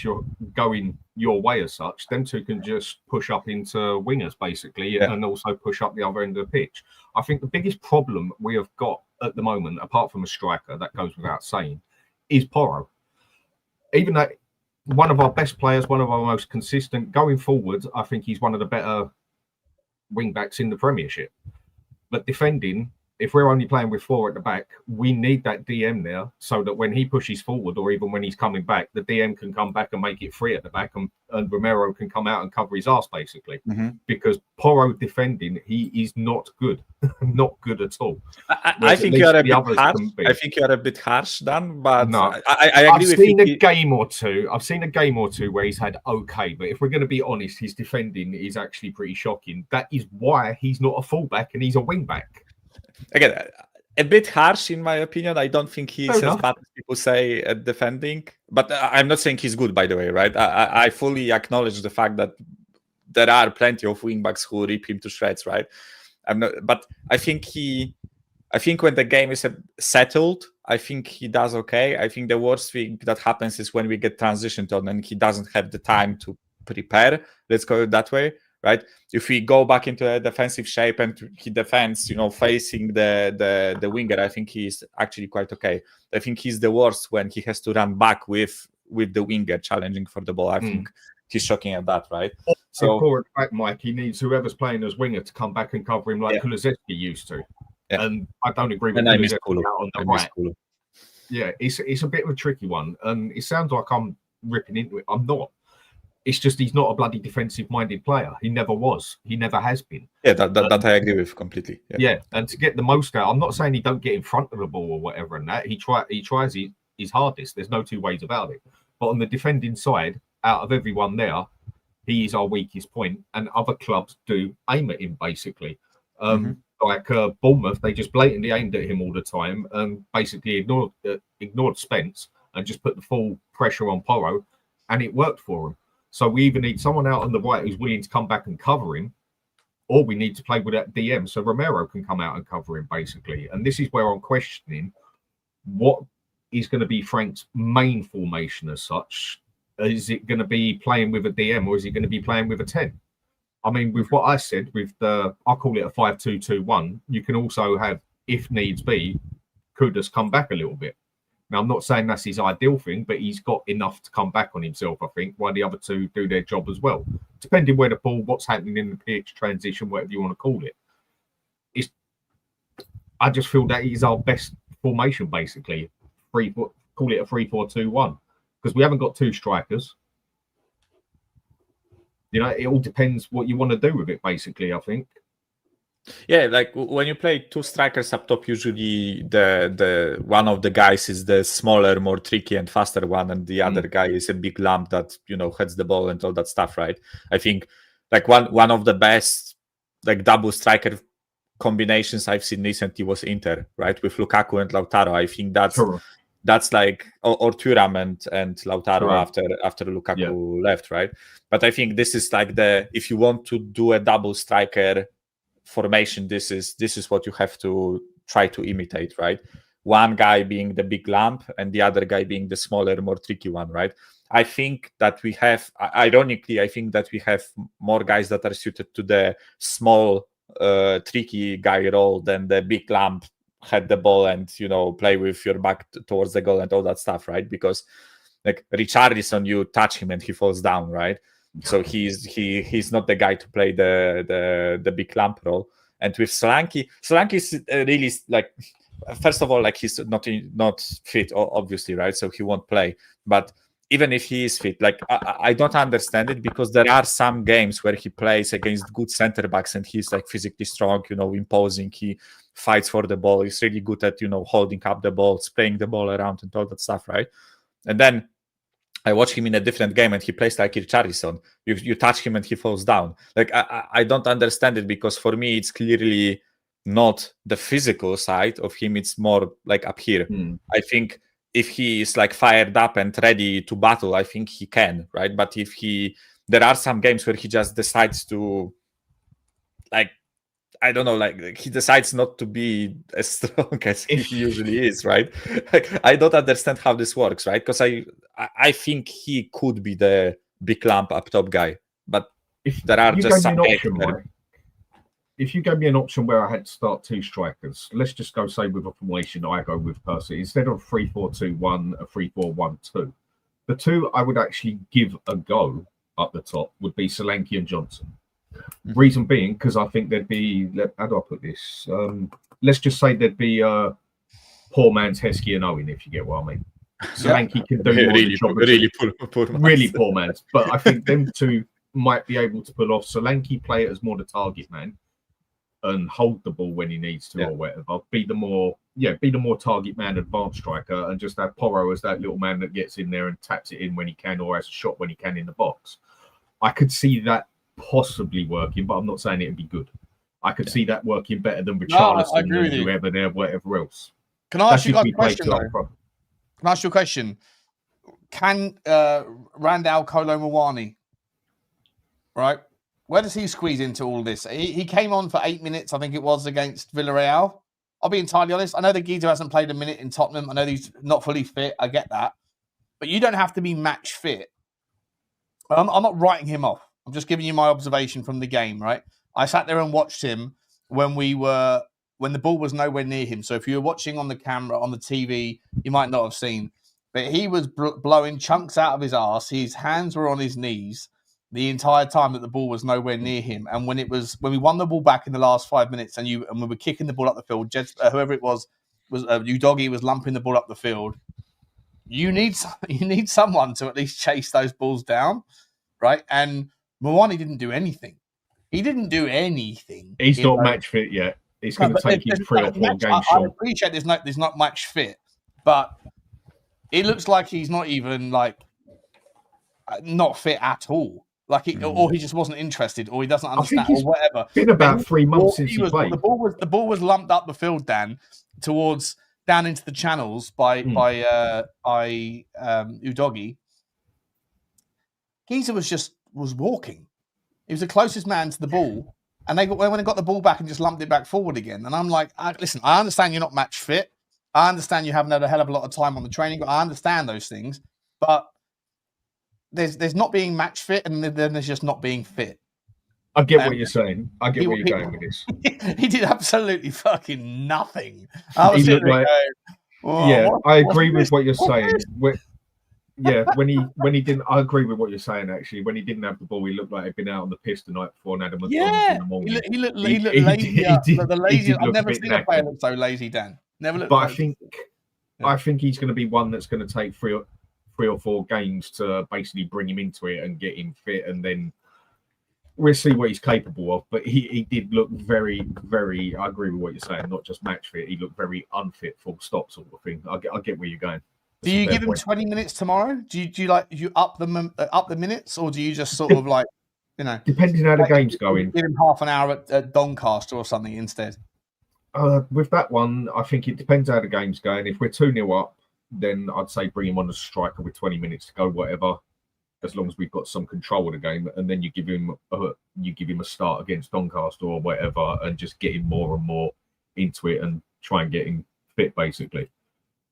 your way as such, them two can just push up into wingers basically, and also push up the other end of the pitch. I think the biggest problem we have got at the moment, apart from a striker, that goes without saying, is Porro. Even though one of our best players, one of our most consistent going forward, I think he's one of the better wing backs in the Premiership. But defending, if we're only playing with 4 at the back, we need that DM there so that when he pushes forward or even when he's coming back, the DM can come back and make it 3 at the back and Romero can come out and cover his arse, basically. Because Porro defending, he is not good. Not good at all. I think you're a bit harsh. I think you're a bit harsh, Dan, but no, I agree I've with seen you. I've seen a game or two where he's had okay, but if we're going to be honest, his defending is actually pretty shocking. That is why he's not a fullback and he's a wing back. Again, a bit harsh in my opinion. I don't think he's as bad as people say at defending, but I'm not saying he's good, by the way, right? I fully acknowledge the fact that there are plenty of wingbacks who rip him to shreds, right? But I think when the game is settled, I think he does okay. I think the worst thing that happens is when we get transitioned on and he doesn't have the time to prepare. Let's go that way. Right? If we go back into a defensive shape and he defends, facing the winger, I think he's actually quite okay. I think he's the worst when he has to run back with the winger challenging for the ball. I think he's shocking at that, right? So forward back, Mike, he needs whoever's playing as winger to come back and cover him like Kulusevski used to. Yeah. And I don't agree with Kulusevski on the right. Yeah, it's a bit of a tricky one. And it sounds like I'm ripping into it. I'm not. It's just he's not a bloody defensive-minded player. He never was. He never has been. Yeah, that I agree with completely. Yeah, and to get the most out, I'm not saying he don't get in front of the ball or whatever and that. He tries his hardest. There's no two ways about it. But on the defending side, out of everyone there, he is our weakest point, and other clubs do aim at him, basically. Like Bournemouth, they just blatantly aimed at him all the time and basically ignored Spence and just put the full pressure on Porro, and it worked for him. So we either need someone out on the right who's willing to come back and cover him, or we need to play with that DM so Romero can come out and cover him, basically. And this is where I'm questioning what is going to be Frank's main formation as such. Is it going to be playing with a DM, or is he going to be playing with a 10? I mean, with what I said, I call it a 5-2-2-1. You can also have, if needs be, Kudus come back a little bit. Now, I'm not saying that's his ideal thing, but he's got enough to come back on himself, I think, while the other two do their job as well. Depending where the ball, what's happening in the pitch, transition, whatever you want to call it. I just feel that is our best formation, basically. Call it a 3-4-2-1. Because we haven't got two strikers. You know, it all depends what you want to do with it, basically, I think. Yeah, like when you play two strikers up top, usually the one of the guys is the smaller, more tricky and faster one, and the other guy is a big lump that, you know, heads the ball and all that stuff, right? I think like one of the best like double striker combinations I've seen recently was Inter, right? With Lukaku and Lautaro. I think that's like or Thuram and Lautaro after Lukaku left, right? But I think this is like if you want to do a double striker formation, this is what you have to try to imitate, right? One guy being the big lump and the other guy being the smaller, more tricky one, right? I think that we have, ironically, I think that we have more guys that are suited to the small, tricky guy role than the big lump, head the ball and, you know, play with your back towards the goal and all that stuff, right? Because like Richalison, you touch him and he falls down, right? So he's not the guy to play the big lump role. And with Solanke is really like, first of all, like he's not fit, obviously, right? So he won't play. But even if he is fit, like I don't understand it, because there are some games where he plays against good center backs and he's like physically strong, you know, imposing. He fights for the ball. He's really good at, you know, holding up the ball, spraying the ball around and all that stuff, right? And then I watch him in a different game and he plays like Richarlison. You touch him and he falls down. Like I don't understand it, because for me it's clearly not the physical side of him. It's more like up here. I think if he is like fired up and ready to battle, I think he can, right? But there are some games where he just decides to, like, I don't know, like he decides not to be as strong as he usually is, right? Like, I don't understand how this works, right? Because I think he could be the big lump up top guy, but there are just some games if you gave me an option where I had to start two strikers, let's just go say with a formation I go with personally, instead of 3-4-2-1, a 3-4-1-2. The two I would actually give a go up the top would be Solanke and Johnson. Reason being, because I think there'd be, how do I put this? Let's just say there'd be poor man's Heskey and Owen, if you get what I mean. Solanke can do really poor man's, but I think them two might be able to pull off. Solanke play it as more the target man and hold the ball when he needs to, or whatever. Be the more target man, advanced striker, and just have Porro as that little man that gets in there and taps it in when he can, or has a shot when he can in the box. I could see that possibly working, but I'm not saying it'd be good. I could see that working better than Richarlison and whoever there, whatever else. Can I ask you a question, though? Can I ask you a question? Can Randall Kolo Muani, right? Where does he squeeze into all this? He came on for 8 minutes, I think it was, against Villarreal. I'll be entirely honest. I know that Guido hasn't played a minute in Tottenham. I know he's not fully fit. I get that. But you don't have to be match fit. I'm not writing him off. I'm just giving you my observation from the game, right? I sat there and watched him when the ball was nowhere near him. So if you were watching on the camera, on the TV, you might not have seen. But he was blowing chunks out of his arse. His hands were on his knees the entire time that the ball was nowhere near him. And when we won the ball back in the last 5 minutes, and we were kicking the ball up the field, whoever it was Udogie was lumping the ball up the field. You need someone to at least chase those balls down, right? And Muani didn't do anything. He didn't do anything. He's not match fit yet. It's going to take him 3 or 4 games. I appreciate there's not match fit, but it looks like he's not even like not fit at all. Like or he just wasn't interested, or he doesn't understand, or whatever. Been about 3 months since he played. The ball was lumped up the field, Dan, towards down into the channels by Udogie. Geezer was walking. He was the closest man to the ball, and when they got the ball back and just lumped it back forward again. And I'm like, listen, I understand you're not match fit. I understand you haven't had a hell of a lot of time on the training. I understand those things, but there's not being match fit, and then there's just not being fit. I get what you're saying. I get where you're going with this. He did absolutely fucking nothing. I was I agree with what you're saying. When he didn't, I agree with what you're saying. Actually, when he didn't have the ball, he looked like he'd been out on the piss the night before and had a McDonald's in the morning. He looked lazy. I've never seen a player look so lazy, Dan. Never looked. But I think he's going to be one that's going to take three or four games to basically bring him into it and get him fit, and then we'll see what he's capable of. But he did look very, very. I agree with what you're saying. Not just match fit. He looked very unfit, full stop sort of thing. I get where you're going. Do you give him 20 minutes tomorrow? Do you up the minutes, or do you just sort of like, depending how the game's going, give him half an hour at Doncaster or something instead? With that one, I think it depends how the game's going. If we're 2-0 up, then I'd say bring him on as a striker with 20 minutes to go, whatever, as long as we've got some control of the game. And then you give him a start against Doncaster or whatever, and just get him more and more into it and try and get him fit, basically.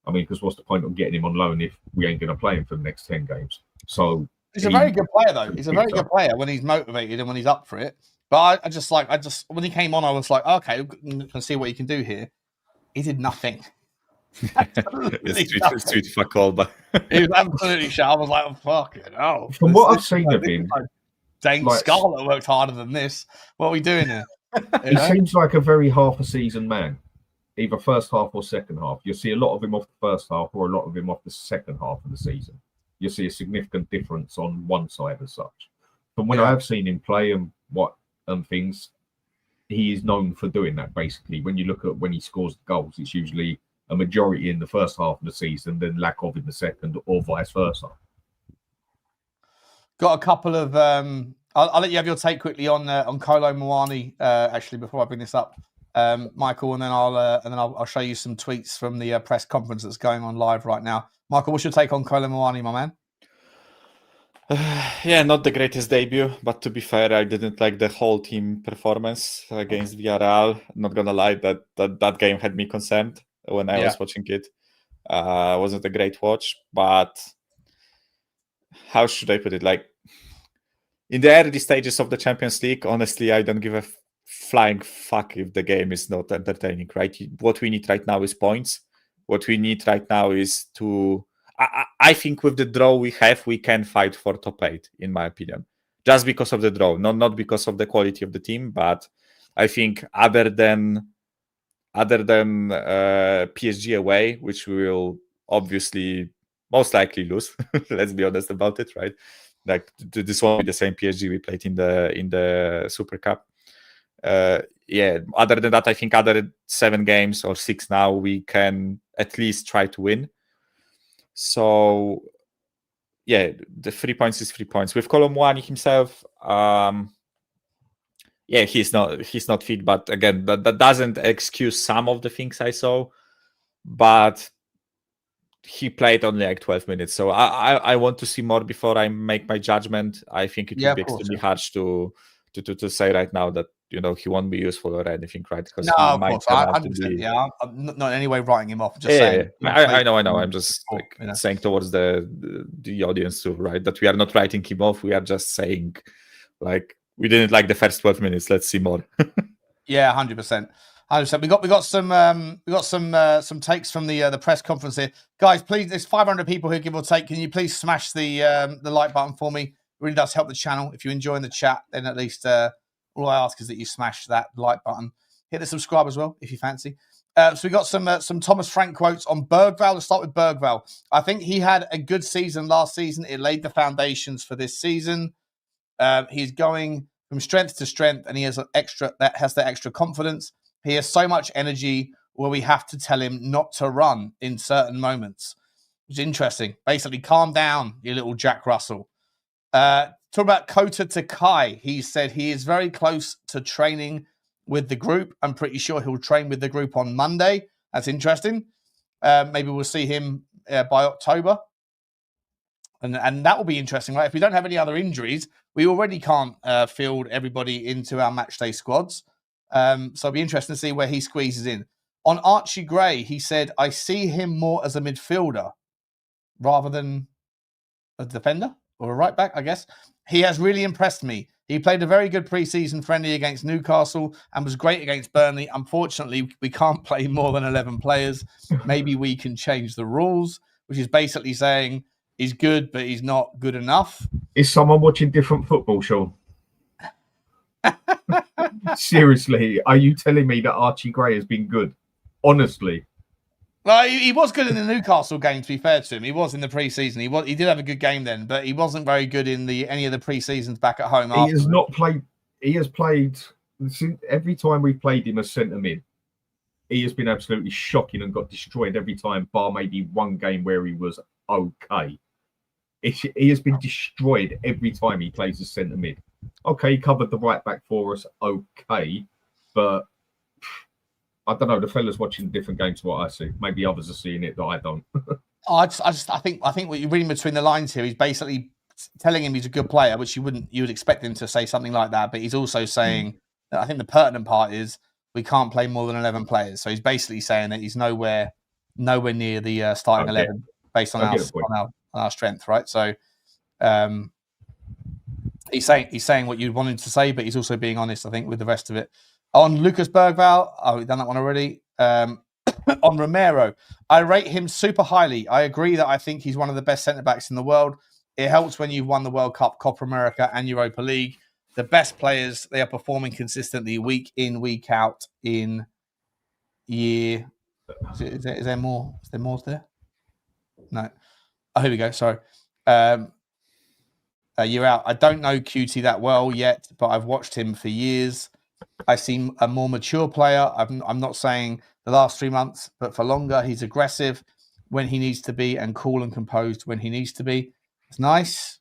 I mean, because what's the point of getting him on loan if we ain't going to play him for the next 10 games? So he's a very good player, though. He's a very good player when he's motivated and when he's up for it. But I just when he came on, I was like, okay, we can see what he can do here. He did nothing. It's sweet fuck all, but he was absolutely shit. I was like, oh, fucking hell. From what I've seen of him, Dane Scarlett worked harder than this. What are we doing here? He seems like a very half a season man, either first half or second half. You'll see a lot of him off the first half or a lot of him off the second half of the season. You'll see a significant difference on one side as such. From when I have seen him play and things, he is known for doing that, basically. When you look at when he scores the goals, it's usually a majority in the first half of the season, then lack of in the second, or vice versa. Got a couple of I'll let you have your take quickly on Kolo Muani actually before I bring this up, Michael, and then I'll show you some tweets from the press conference that's going on live right now. Michael, what's your take on Kolo Muani, my man? Not the greatest debut, but to be fair, I didn't like the whole team performance against Villarreal. Not gonna lie, that game had me concerned when I was watching it. Wasn't a great watch, but how should I put it? Like, in the early stages of the Champions League, honestly, I don't give a flying fuck if the game is not entertaining, right? What we need right now is points. What we need right now is to... I think with the draw we have, we can fight for top 8, in my opinion. Just because of the draw, not because of the quality of the team, but I think other than PSG away, which we will obviously most likely lose. Let's be honest about it, right? Like this won't be the same PSG we played in the Super Cup. Other than that, I think other 7 games or 6 now, we can at least try to win. So, the 3 points is 3 points. With Kolo Muani himself, he's not fit, but again, that doesn't excuse some of the things I saw, but he played only like 12 minutes. So I want to see more before I make my judgment. I think it would be extremely harsh to say right now that, he won't be useful or anything, right? Because no, of course, 100%. I'm not in any way writing him off. Just saying. I know. I'm just saying towards the audience too, right? That we are not writing him off. We are just saying, like, we didn't like the first 12 minutes. Let's see more. 100%. 100%. We got some takes from the press conference here, guys. Please, there's 500 people here, give or take. Can you please smash the like button for me? It really does help the channel. If you're enjoying the chat, then at least all I ask is that you smash that like button. Hit the subscribe as well if you fancy. So we got some Thomas Frank quotes on Berghvall. Let's start with Berghvall. I think he had a good season last season. It laid the foundations for this season. He's going from strength to strength, and he has that extra confidence. He has so much energy where we have to tell him not to run in certain moments. It's interesting. Basically, calm down, you little Jack Russell. Talk about Kota to Kai. He said he is very close to training with the group. I'm pretty sure he'll train with the group on Monday. That's interesting. Maybe we'll see him by October. And that will be interesting, right? If we don't have any other injuries, we already can't field everybody into our matchday squads. So it'll be interesting to see where he squeezes in. On Archie Gray, he said, I see him more as a midfielder rather than a defender or a right back, I guess. He has really impressed me. He played a very good pre-season friendly against Newcastle and was great against Burnley. Unfortunately, we can't play more than 11 players. Maybe we can change the rules, which is basically saying he's good, but he's not good enough. Is someone watching different football, Sean? Seriously, are you telling me that Archie Gray has been good? Honestly. Well, he was good in the Newcastle game, to be fair to him. He was in the pre-season. He did have a good game then, but he wasn't very good in any of the pre-seasons back at home. He has not played. He has played every time we've played him as centre mid. He has been absolutely shocking and got destroyed every time, bar maybe one game where he was okay. He has been destroyed every time he plays as centre mid. Okay, he covered the right back for us, okay, but I don't know. The fella's watching different games to what I see. Maybe others are seeing it that I don't. I think what you're reading between the lines here, he's basically telling him he's a good player, which you would expect him to say something like that, but he's also saying that I think the pertinent part is we can't play more than 11 players. So he's basically saying that he's nowhere near the starting 11 based on our strength, right? So he's saying what you'd want him to say, but he's also being honest, I think, with the rest of it. On Lucas Berghvall, we've done that one already. On Romero, I rate him super highly. I agree that I think he's one of the best centre-backs in the world. It helps when you've won the World Cup, Copa America and Europa League. The best players, they are performing consistently week in, week out in year. Is there more? Is there more there? No. Oh, here we go. Sorry. Year out. I don't know QT that well yet, but I've watched him for years. I see a more mature player. I'm not saying the last 3 months, but for longer. He's aggressive when he needs to be and cool and composed when he needs to be. It's nice.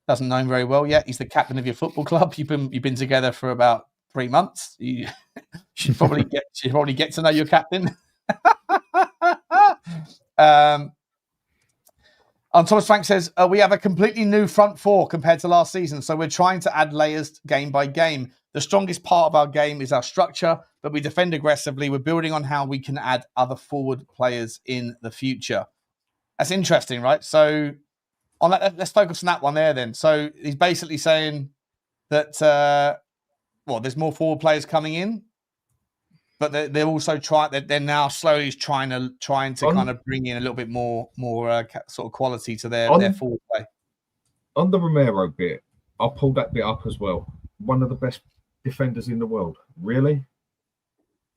Doesn't know him very well yet. He's the captain of your football club. You've been together for about 3 months. You should probably get to know your captain. Thomas Frank says, we have a completely new front four compared to last season, so we're trying to add layers game by game. The strongest part of our game is our structure, but we defend aggressively. We're building on how we can add other forward players in the future. That's interesting, right? So on that, let's focus on that one there then. So he's basically saying that, there's more forward players coming in, but they're also they're now slowly trying to kind of bring in a little bit more sort of quality to their forward play. On the Romero bit, I'll pull that bit up as well. One of the best defenders in the world. Really?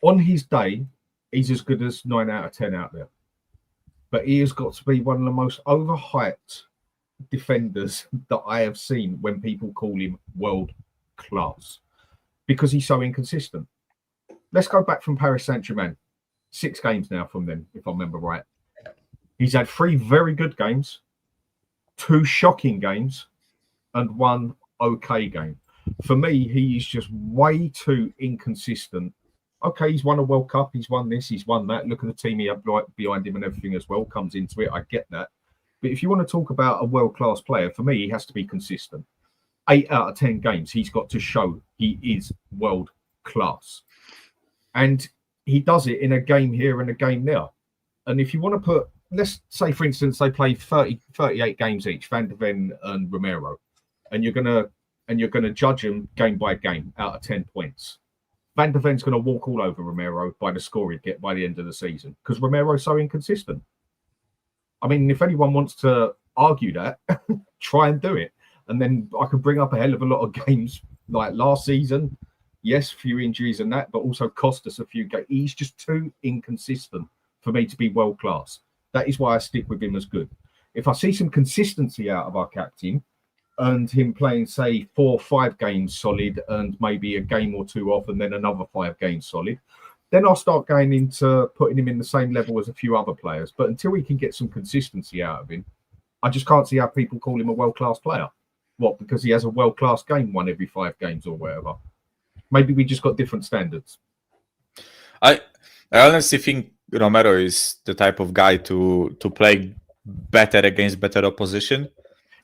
On his day, he's as good as 9 out of 10 out there. But he has got to be one of the most overhyped defenders that I have seen when people call him world class. Because he's so inconsistent. Let's go back from Paris Saint-Germain. 6 games now from them, if I remember right. He's had 3 very good games, 2 shocking games, and 1 okay game. For me, he's just way too inconsistent. Okay, he's won a World Cup, he's won this, he's won that. Look at the team he had behind him and everything as well, comes into it. I get that. But if you want to talk about a world-class player, for me, he has to be consistent. 8 out of 10 games, he's got to show he is world-class. And he does it in a game here and a game there. And if you want to put, let's say, for instance, they play 38 games each, Van der Ven and Romero, and you're gonna judge them game by game out of 10 points. Van der Ven's going to walk all over Romero by the score he'd get by the end of the season because Romero's so inconsistent. I mean, if anyone wants to argue that, try and do it. And then I could bring up a hell of a lot of games like last season. Yes, a few injuries and that, but also cost us a few games. He's just too inconsistent for me to be world class. That is why I stick with him as good. If I see some consistency out of our captain and him playing, say, 4 or 5 games solid and maybe a game or 2 off and then another 5 games solid, then I'll start going into putting him in the same level as a few other players. But until we can get some consistency out of him, I just can't see how people call him a world-class player. What, because he has a world-class game 1 every 5 games or whatever? Maybe we just got different standards. I honestly think Romero is the type of guy to play better against better opposition.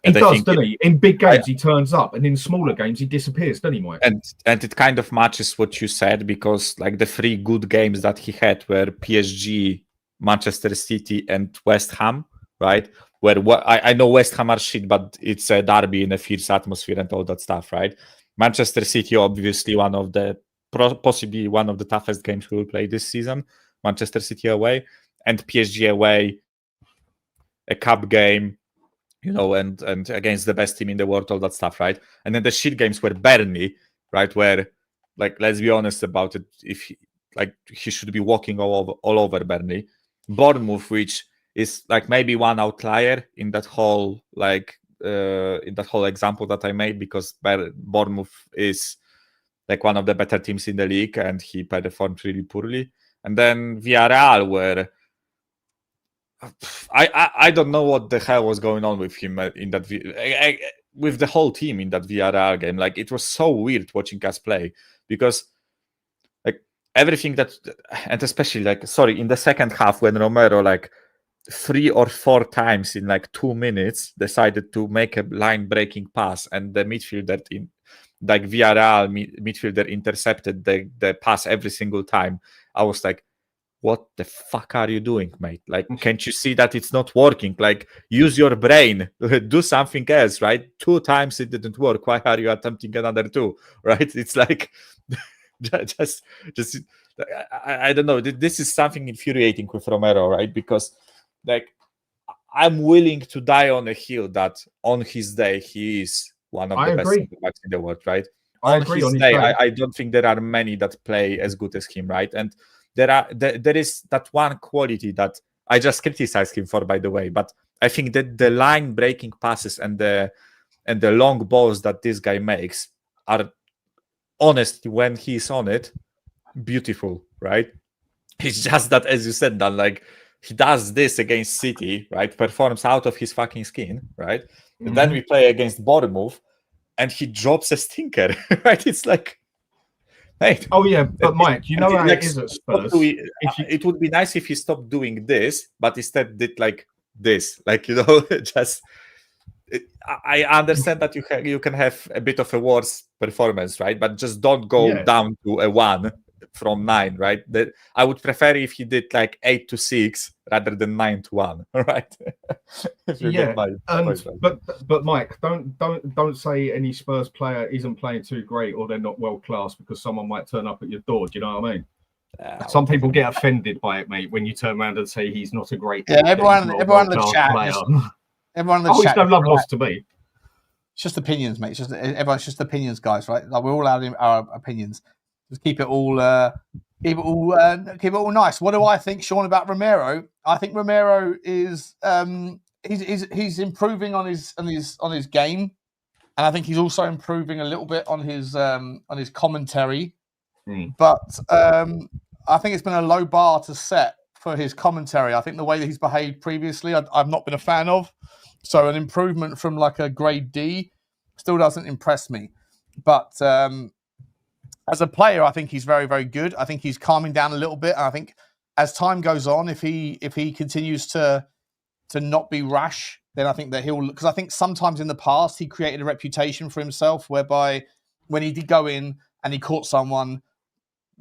He does, doesn't he? In big games, he turns up, and in smaller games, he disappears, doesn't he, Mike? And it kind of matches what you said, because like the 3 good games that he had were PSG, Manchester City, and West Ham, right? Where I know West Ham are shit, but it's a derby in a fierce atmosphere and all that stuff, right? Manchester City, obviously, possibly one of the toughest games we will play this season. Manchester City away, and PSG away, a cup game, and against the best team in the world, all that stuff, right? And then the shit games were Burnley, right? Where, like, let's be honest about it, he should be walking all over Burnley. Bournemouth, which is like maybe one outlier in that whole example that I made, because Bournemouth is like one of the better teams in the league, and he performed really poorly. And then Villarreal, where I don't know what the hell was going on with him in that with the whole team in that Villarreal game. Like, it was so weird watching us play, because like everything that, and especially in the second half, when Romero 3 or 4 times in 2 minutes decided to make a line breaking pass, and the midfielder Villarreal midfielder intercepted the pass every single time. I was like, what the fuck are you doing, mate? Like, can't you see that it's not working? Like, use your brain, do something else, right? 2 times it didn't work. Why are you attempting another 2, right? It's like, just I don't know. This is something infuriating with Romero, right? Because I'm willing to die on a hill that on his day he is one of the best centre-backs in the world, right? On his day, I don't think there are many that play as good as him, right? And there is that one quality that I just criticized him for, by the way, but I think that the line breaking passes and the long balls that this guy makes are, honestly, when he's on it, beautiful, right? It's just that, as you said, Dan, he does this against City, right? Performs out of his fucking skin, right? Mm-hmm. And then we play against Bournemouth, and he drops a stinker, right? It's like, mate. Oh yeah, but Mike, you know how it is at Spurs. It would be nice if he stopped doing this, but instead did this, just. I understand that you can have a bit of a worse performance, right? But just don't go down to a 1 from 9, right? I would prefer if he did 8 to 6 rather than 9 to 1, right? But Mike, don't say any Spurs player isn't playing too great or they're not world class because someone might turn up at your door. Do you know what I mean? Some people get offended by it, mate, when you turn around and say he's not a great. Yeah, everyone in the chat. Everyone in the chat. It's no love lost to me. It's just opinions, mate. Everyone's just opinions, guys, right? We're all out in our opinions. Just keep it all nice. What do I think, Sean, about Romero? I think Romero is he's improving on his game, and I think he's also improving a little bit on his commentary. But I think it's been a low bar to set for his commentary. I think the way that he's behaved previously, I've not been a fan of. So an improvement from a grade D still doesn't impress me. But as a player, I think he's very, very good. I think he's calming down a little bit. And I think as time goes on, if he continues to not be rash, then I think that because I think sometimes in the past he created a reputation for himself whereby when he did go in and he caught someone,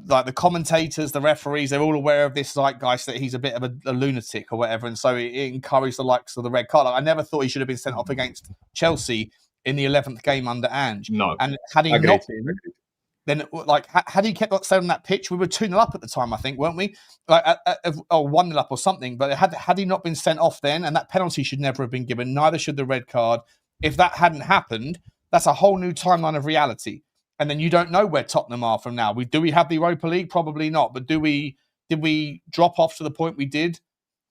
like the commentators, the referees, they're all aware of this zeitgeist that he's a bit of a lunatic or whatever, and so it encouraged the likes of the red card. I never thought he should have been sent off against Chelsea in the 11th game under Ange. No, and had he not been, then had he kept staying on that pitch, we were 2-0 up at the time, I think, weren't we? Or 1-0 up or something. But had he not been sent off then, and that penalty should never have been given, neither should the red card. If that hadn't happened, that's a whole new timeline of reality. And then you don't know where Tottenham are from now. Do we have the Europa League? Probably not. But did we drop off to the point we did?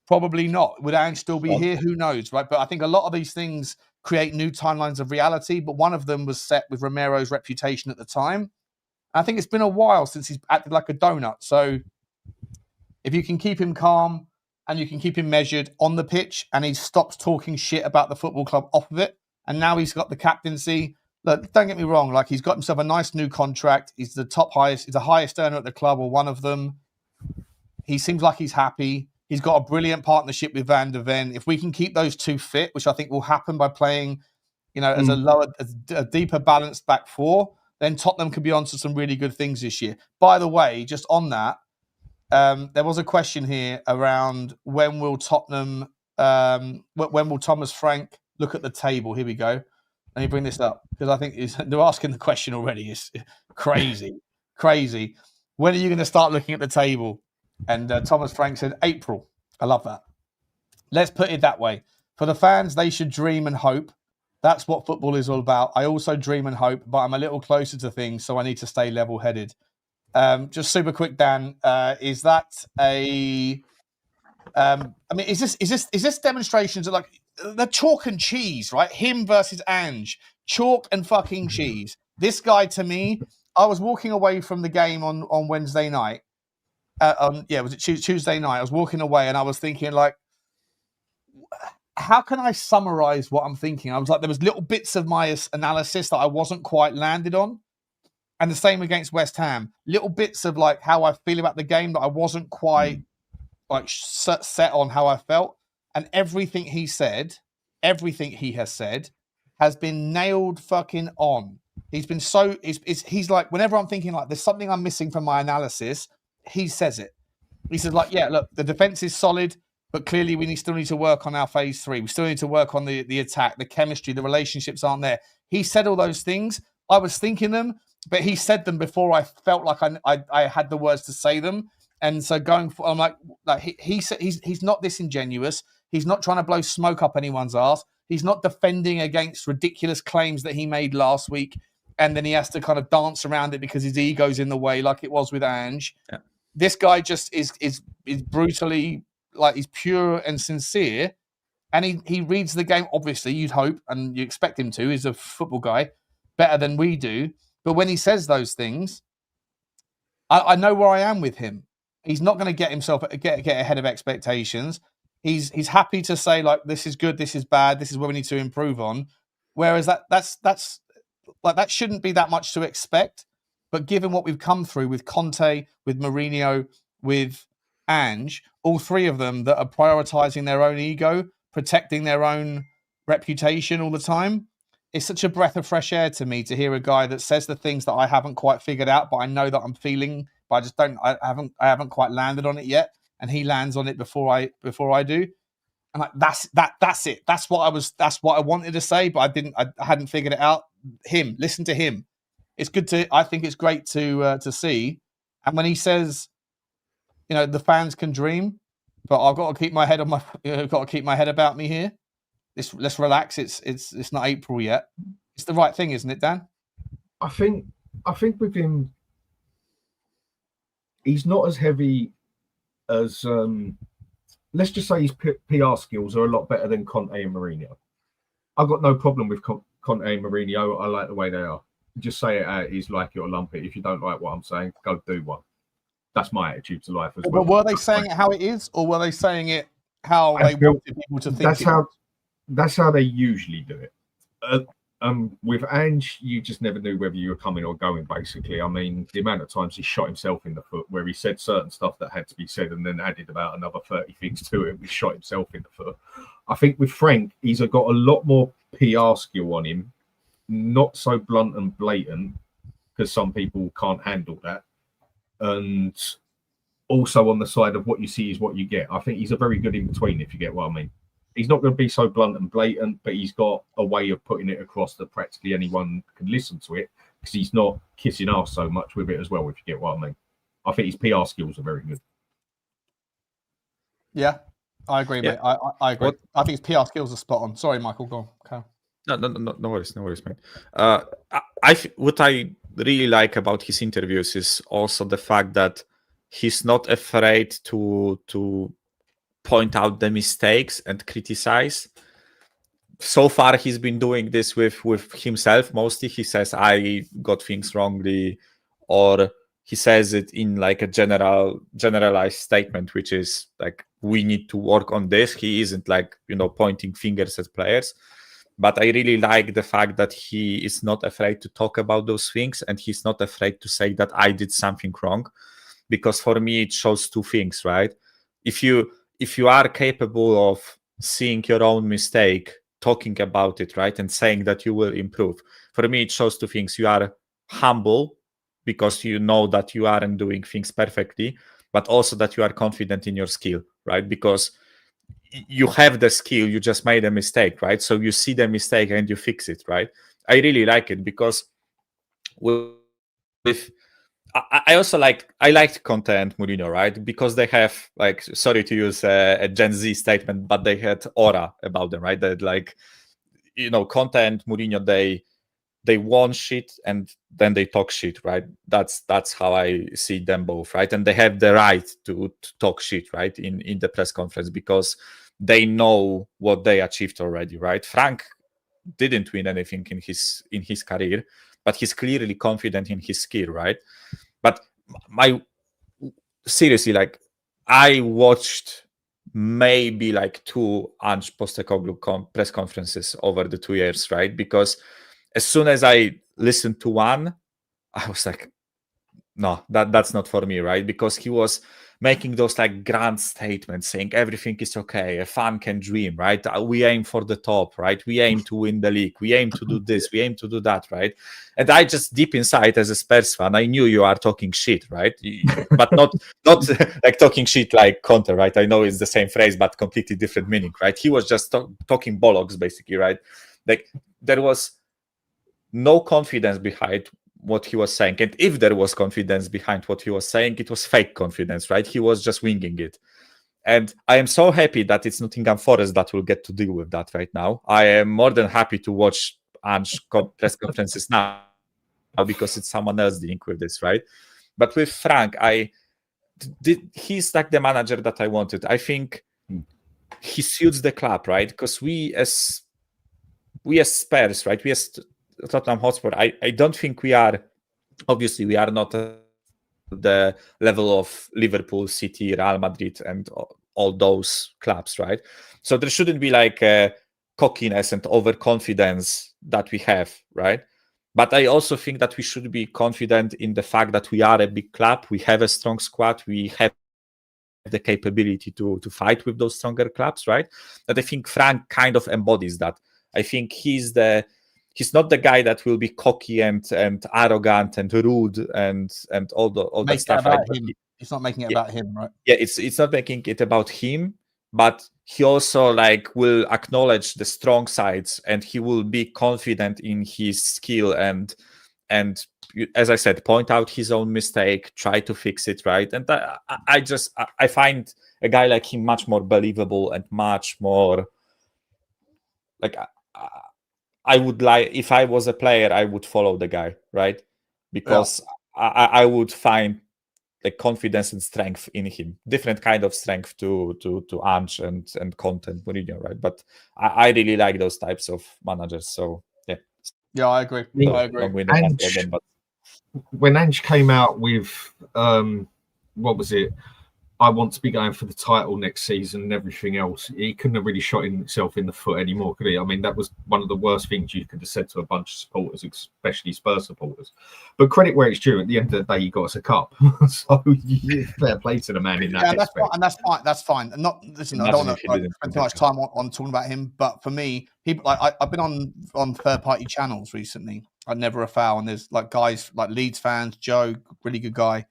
Probably not. Would Ange still be here? Who knows, right? But I think a lot of these things create new timelines of reality. But one of them was set with Romero's reputation at the time. And I think it's been a while since he's acted like a donut. So if you can keep him calm and you can keep him measured on the pitch and he stops talking shit about the football club off of it, and now he's got the captaincy. Look, don't get me wrong. He's got himself a nice new contract. He's the highest earner at the club, or one of them. He seems like he's happy. He's got a brilliant partnership with Van der Ven. If we can keep those two fit, which I think will happen by playing as a deeper balanced back four, then Tottenham could be onto some really good things this year. By the way, just on that, there was a question here around when will Thomas Frank look at the table? Here we go. Let me bring this up because I think they're asking the question already. It's crazy. When are you going to start looking at the table? And Thomas Frank said April. I love that. Let's put it that way. For the fans, they should dream and hope. That's what football is all about. I also dream and hope, but I'm a little closer to things, so I need to stay level-headed. Just super quick, Dan. Is that a? Is this demonstrations of like the chalk and cheese, right? Him versus Ange, chalk and fucking cheese. This guy, to me, I was walking away from the game on Wednesday night. Was it Tuesday night? I was walking away and I was thinking, like, how can I summarize what I'm thinking? I was like, there was little bits of my analysis that I wasn't quite landed on. And the same against West Ham. Little bits of like how I feel about the game that I wasn't quite like set on how I felt. And everything he has said has been nailed fucking on. He's been so, he's like, whenever I'm thinking like there's something I'm missing from my analysis, he says it. He says like, yeah, look, the defense is solid, but clearly we still need to work on our phase 3. We still need to work on the attack, the chemistry, the relationships aren't there. He said all those things. I was thinking them, but he said them before I felt like I had the words to say them. And so I'm like he's not disingenuous. He's not trying to blow smoke up anyone's ass. He's not defending against ridiculous claims that he made last week. And then he has to kind of dance around it because his ego's in the way, like it was with Ange. Yeah. This guy just is brutally, like, he's pure and sincere. And he reads the game, obviously, you'd hope, and you expect him to. He's a football guy, better than we do. But when he says those things, I know where I am with him. He's not going to get himself get ahead of expectations. He's happy to say, like, this is good, this is bad, this is where we need to improve on. Whereas that's like, that shouldn't be that much to expect. But given what we've come through with Conte, with Mourinho, with Ange, all three of them that are prioritizing their own ego, protecting their own reputation all the time, it's such a breath of fresh air to me to hear a guy that says the things that I haven't quite figured out, but I know that I'm feeling, but I just I haven't quite landed on it yet. And he lands on it before I do. And like, that's it. That's what I wanted to say, but I hadn't figured it out. Listen to him. I think it's great to see. And when he says, the fans can dream, but I've got to keep my head about me here. Let's relax. It's not April yet. It's the right thing, isn't it, Dan? I think with him, he's not as heavy as let's just say his PR skills are a lot better than Conte and Mourinho. I've got no problem with Conte and Mourinho. I like the way they are. Just say it out. He's like it or lump it. If you don't like what I'm saying, go do one. That's my attitude to life as well. But were they saying it how it is, or were they saying it how they wanted people to think? That's how they usually do it. With Ange, you just never knew whether you were coming or going, basically. I mean, the amount of times he shot himself in the foot, where he said certain stuff that had to be said and then added about another 30 things to it, he shot himself in the foot. I think with Frank, he's got a lot more PR skill on him, not so blunt and blatant, because some people can't handle that. And also on the side of what you see is what you get. I think he's a very good in-between, if you get what I mean. He's not going to be so blunt and blatant, but he's got a way of putting it across that practically anyone can listen to it, because he's not kissing ass so much with it as well, if you get what I mean. I think his PR skills are very good. Yeah, I agree, mate. I agree. I think his PR skills are spot on. Sorry, Michael, go on. Okay. No worries, mate. What I really like about his interviews is also the fact that he's not afraid to point out the mistakes and criticize. So far, he's been doing this with himself mostly. He says, I got things wrongly, or he says it in like a generalized statement, which is like, we need to work on this. He isn't like, pointing fingers at players. But I really like the fact that he is not afraid to talk about those things, and he's not afraid to say that I did something wrong. Because for me, it shows two things, right? If you are capable of seeing your own mistake talking about it, right, and saying that you will improve. For me, it shows two things. You are humble because you know that you aren't doing things perfectly, but also that you are confident in your skill, right? Because you have the skill, you just made a mistake, right? So you see the mistake and you fix it, right? I really like it because with I also liked Conte and Mourinho, right? Because they have, like, sorry to use a Gen Z statement, but they had aura about them, right? That, like, you know, Conte and Mourinho, they won shit and then they talk shit, right? That's how I see them both, right? And they have the right to talk shit, right, in the press conference because they know what they achieved already, right? Frank didn't win anything in his career, but he's clearly confident in his skill, right? But seriously, like, I watched maybe like 2 Ange Postecoglou press conferences over the 2 years, right? Because as soon as I listened to one, I was like, no, that's not for me, right? Because he was making those like grand statements saying everything is okay, a fan can dream, right? We aim for the top, right? We aim to win the league, we aim to do this, we aim to do that, right? And I just, deep inside, as a Spurs fan, I knew you are talking shit, right? But not like talking shit like Conte, right? I know it's the same phrase but completely different meaning, right? He was just talking bollocks, basically, right? Like, there was no confidence behind what he was saying, and if there was confidence behind what he was saying, it was fake confidence, right? He was just winging it. And I am so happy that it's Nottingham Forest that will get to deal with that right now. I am more than happy to watch Ange press conferences now because it's someone else dealing with this, right? But with Frank, he's like the manager that I wanted. I think he suits the club, right? Because we as Spurs, right? We as Tottenham Hotspur, I don't think we are, obviously we are not the level of Liverpool, City, Real Madrid and all those clubs, right? So there shouldn't be like a cockiness and overconfidence that we have, right? But I also think that we should be confident in the fact that we are a big club, we have a strong squad, we have the capability to fight with those stronger clubs, right? That I think Frank kind of embodies that. I think he's not the guy that will be cocky and arrogant and rude and all that stuff. Right? It's not making it about him, right? Yeah, it's not making it about him, but he also like will acknowledge the strong sides and he will be confident in his skill and as I said, point out his own mistake, try to fix it, right? And I find a guy like him much more believable and much more like. I would like, if I was a player, I would follow the guy, right? Because I would find the confidence and strength in him, different kind of strength to Ange and Conte and Mourinho, right? But I really like those types of managers. So yeah, I agree. I agree. When Ange came out with what was it? I want to be going for the title next season and everything else. He couldn't have really shot himself in the foot anymore, could he? I mean, that was one of the worst things you could have said to a bunch of supporters, especially Spurs supporters. But credit where it's due. At the end of the day, he got us a cup. So fair play to the man in that aspect. That's fine. That's fine. And listen, I don't want to spend too much time on talking about him. But for me, people like I've been on third party channels recently. I Never a Foul, and there's like guys like Leeds fans, Joe, really good guy.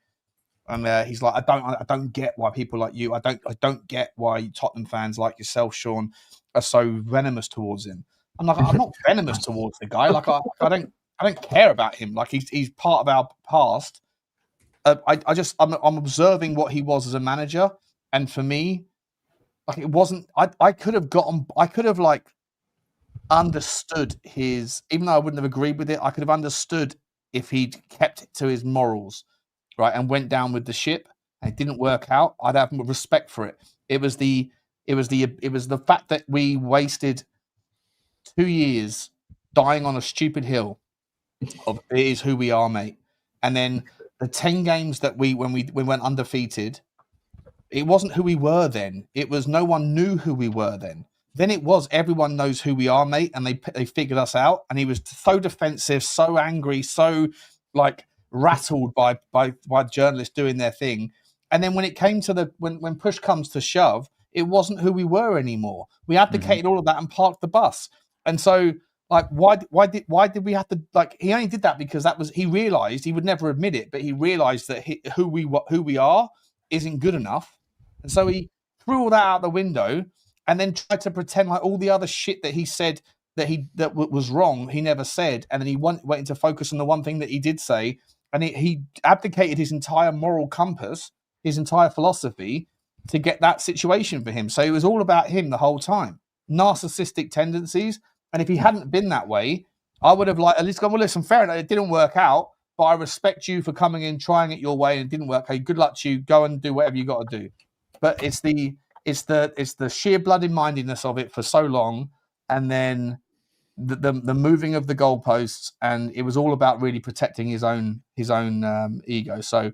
And he's like, I don't get why people like you, I don't get why Tottenham fans like yourself, Sean, are so venomous towards him. I'm like, I'm not venomous towards the guy. Like, I don't care about him. Like, he's part of our past. I'm observing what he was as a manager, and for me, like, it wasn't. I could have like understood his, even though I wouldn't have agreed with it. I could have understood if he'd kept it to his morals. Right, and went down with the ship, and it didn't work out. I'd have respect for it. It was the fact that we wasted 2 years dying on a stupid hill of it is who we are, mate. And then the 10 games that when we went undefeated, it wasn't who we were then. It was no one knew who we were then. Then it was everyone knows who we are, mate, and they figured us out. And he was so defensive, so angry, so like rattled by journalists doing their thing. And then when it came to when push comes to shove, it wasn't who we were anymore. We abdicated all of that and parked the bus. And so, like, why did we have to, like, he only did that because he realized, he would never admit it, but he realized that who we are isn't good enough. And so he threw all that out the window and then tried to pretend like all the other shit that he said that was wrong, he never said. And then he went into focus on the one thing that he did say. And he abdicated his entire moral compass, his entire philosophy to get that situation for him. So it was all about him the whole time. Narcissistic tendencies. And if he hadn't been that way, I would have at least gone, well, listen, fair enough, it didn't work out, but I respect you for coming in, trying it your way, and it didn't work. Hey, good luck to you. Go and do whatever you got to do. But it's the sheer bloody-mindedness of it for so long, and then the moving of the goalposts, and it was all about really protecting his own ego. So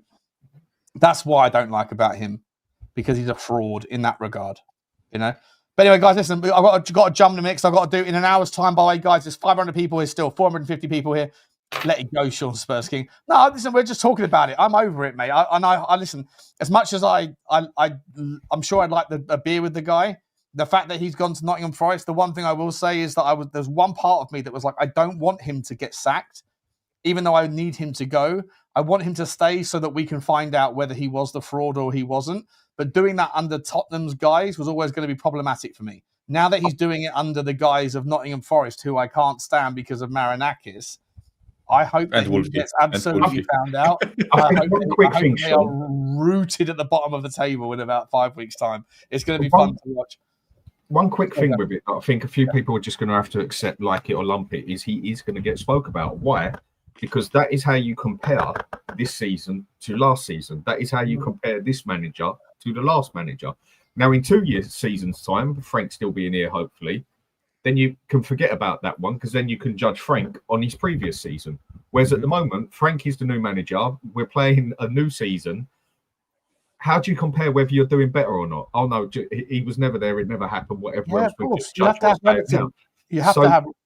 that's why I don't like about him, because he's a fraud in that regard, you know. But anyway, guys, listen, I've got to jump the mix. I've got to do it in an hour's time. By the way, guys, there's 500 people here still, 450 people here. Let it go, Sean Spurs King. No, listen, we're just talking about it. I'm over it, mate. I listen, as much as I'm sure I'd like a beer with the guy. The fact that he's gone to Nottingham Forest, the one thing I will say is that there's one part of me that was like, I don't want him to get sacked, even though I need him to go. I want him to stay so that we can find out whether he was the fraud or he wasn't. But doing that under Tottenham's guys was always going to be problematic for me. Now that he's doing it under the guys of Nottingham Forest, who I can't stand because of Marinakis, I hope that he gets absolutely found out. I hope they are rooted at the bottom of the table in about 5 weeks' time. It's going to be fun to watch. One quick thing with it, I think a few people are just going to have to accept, like it or lump it, is he is going to get spoke about. Why? Because that is how you compare this season to last season. That is how you compare this manager to the last manager. Now, in 2 years' seasons' time, Frank still being here, hopefully, then you can forget about that one, because then you can judge Frank on his previous season. Whereas at the moment, Frank is the new manager. We're playing a new season. How do you compare whether you're doing better or not? Oh, no, he was never there. It never happened. Whatever else. Of course. You have to have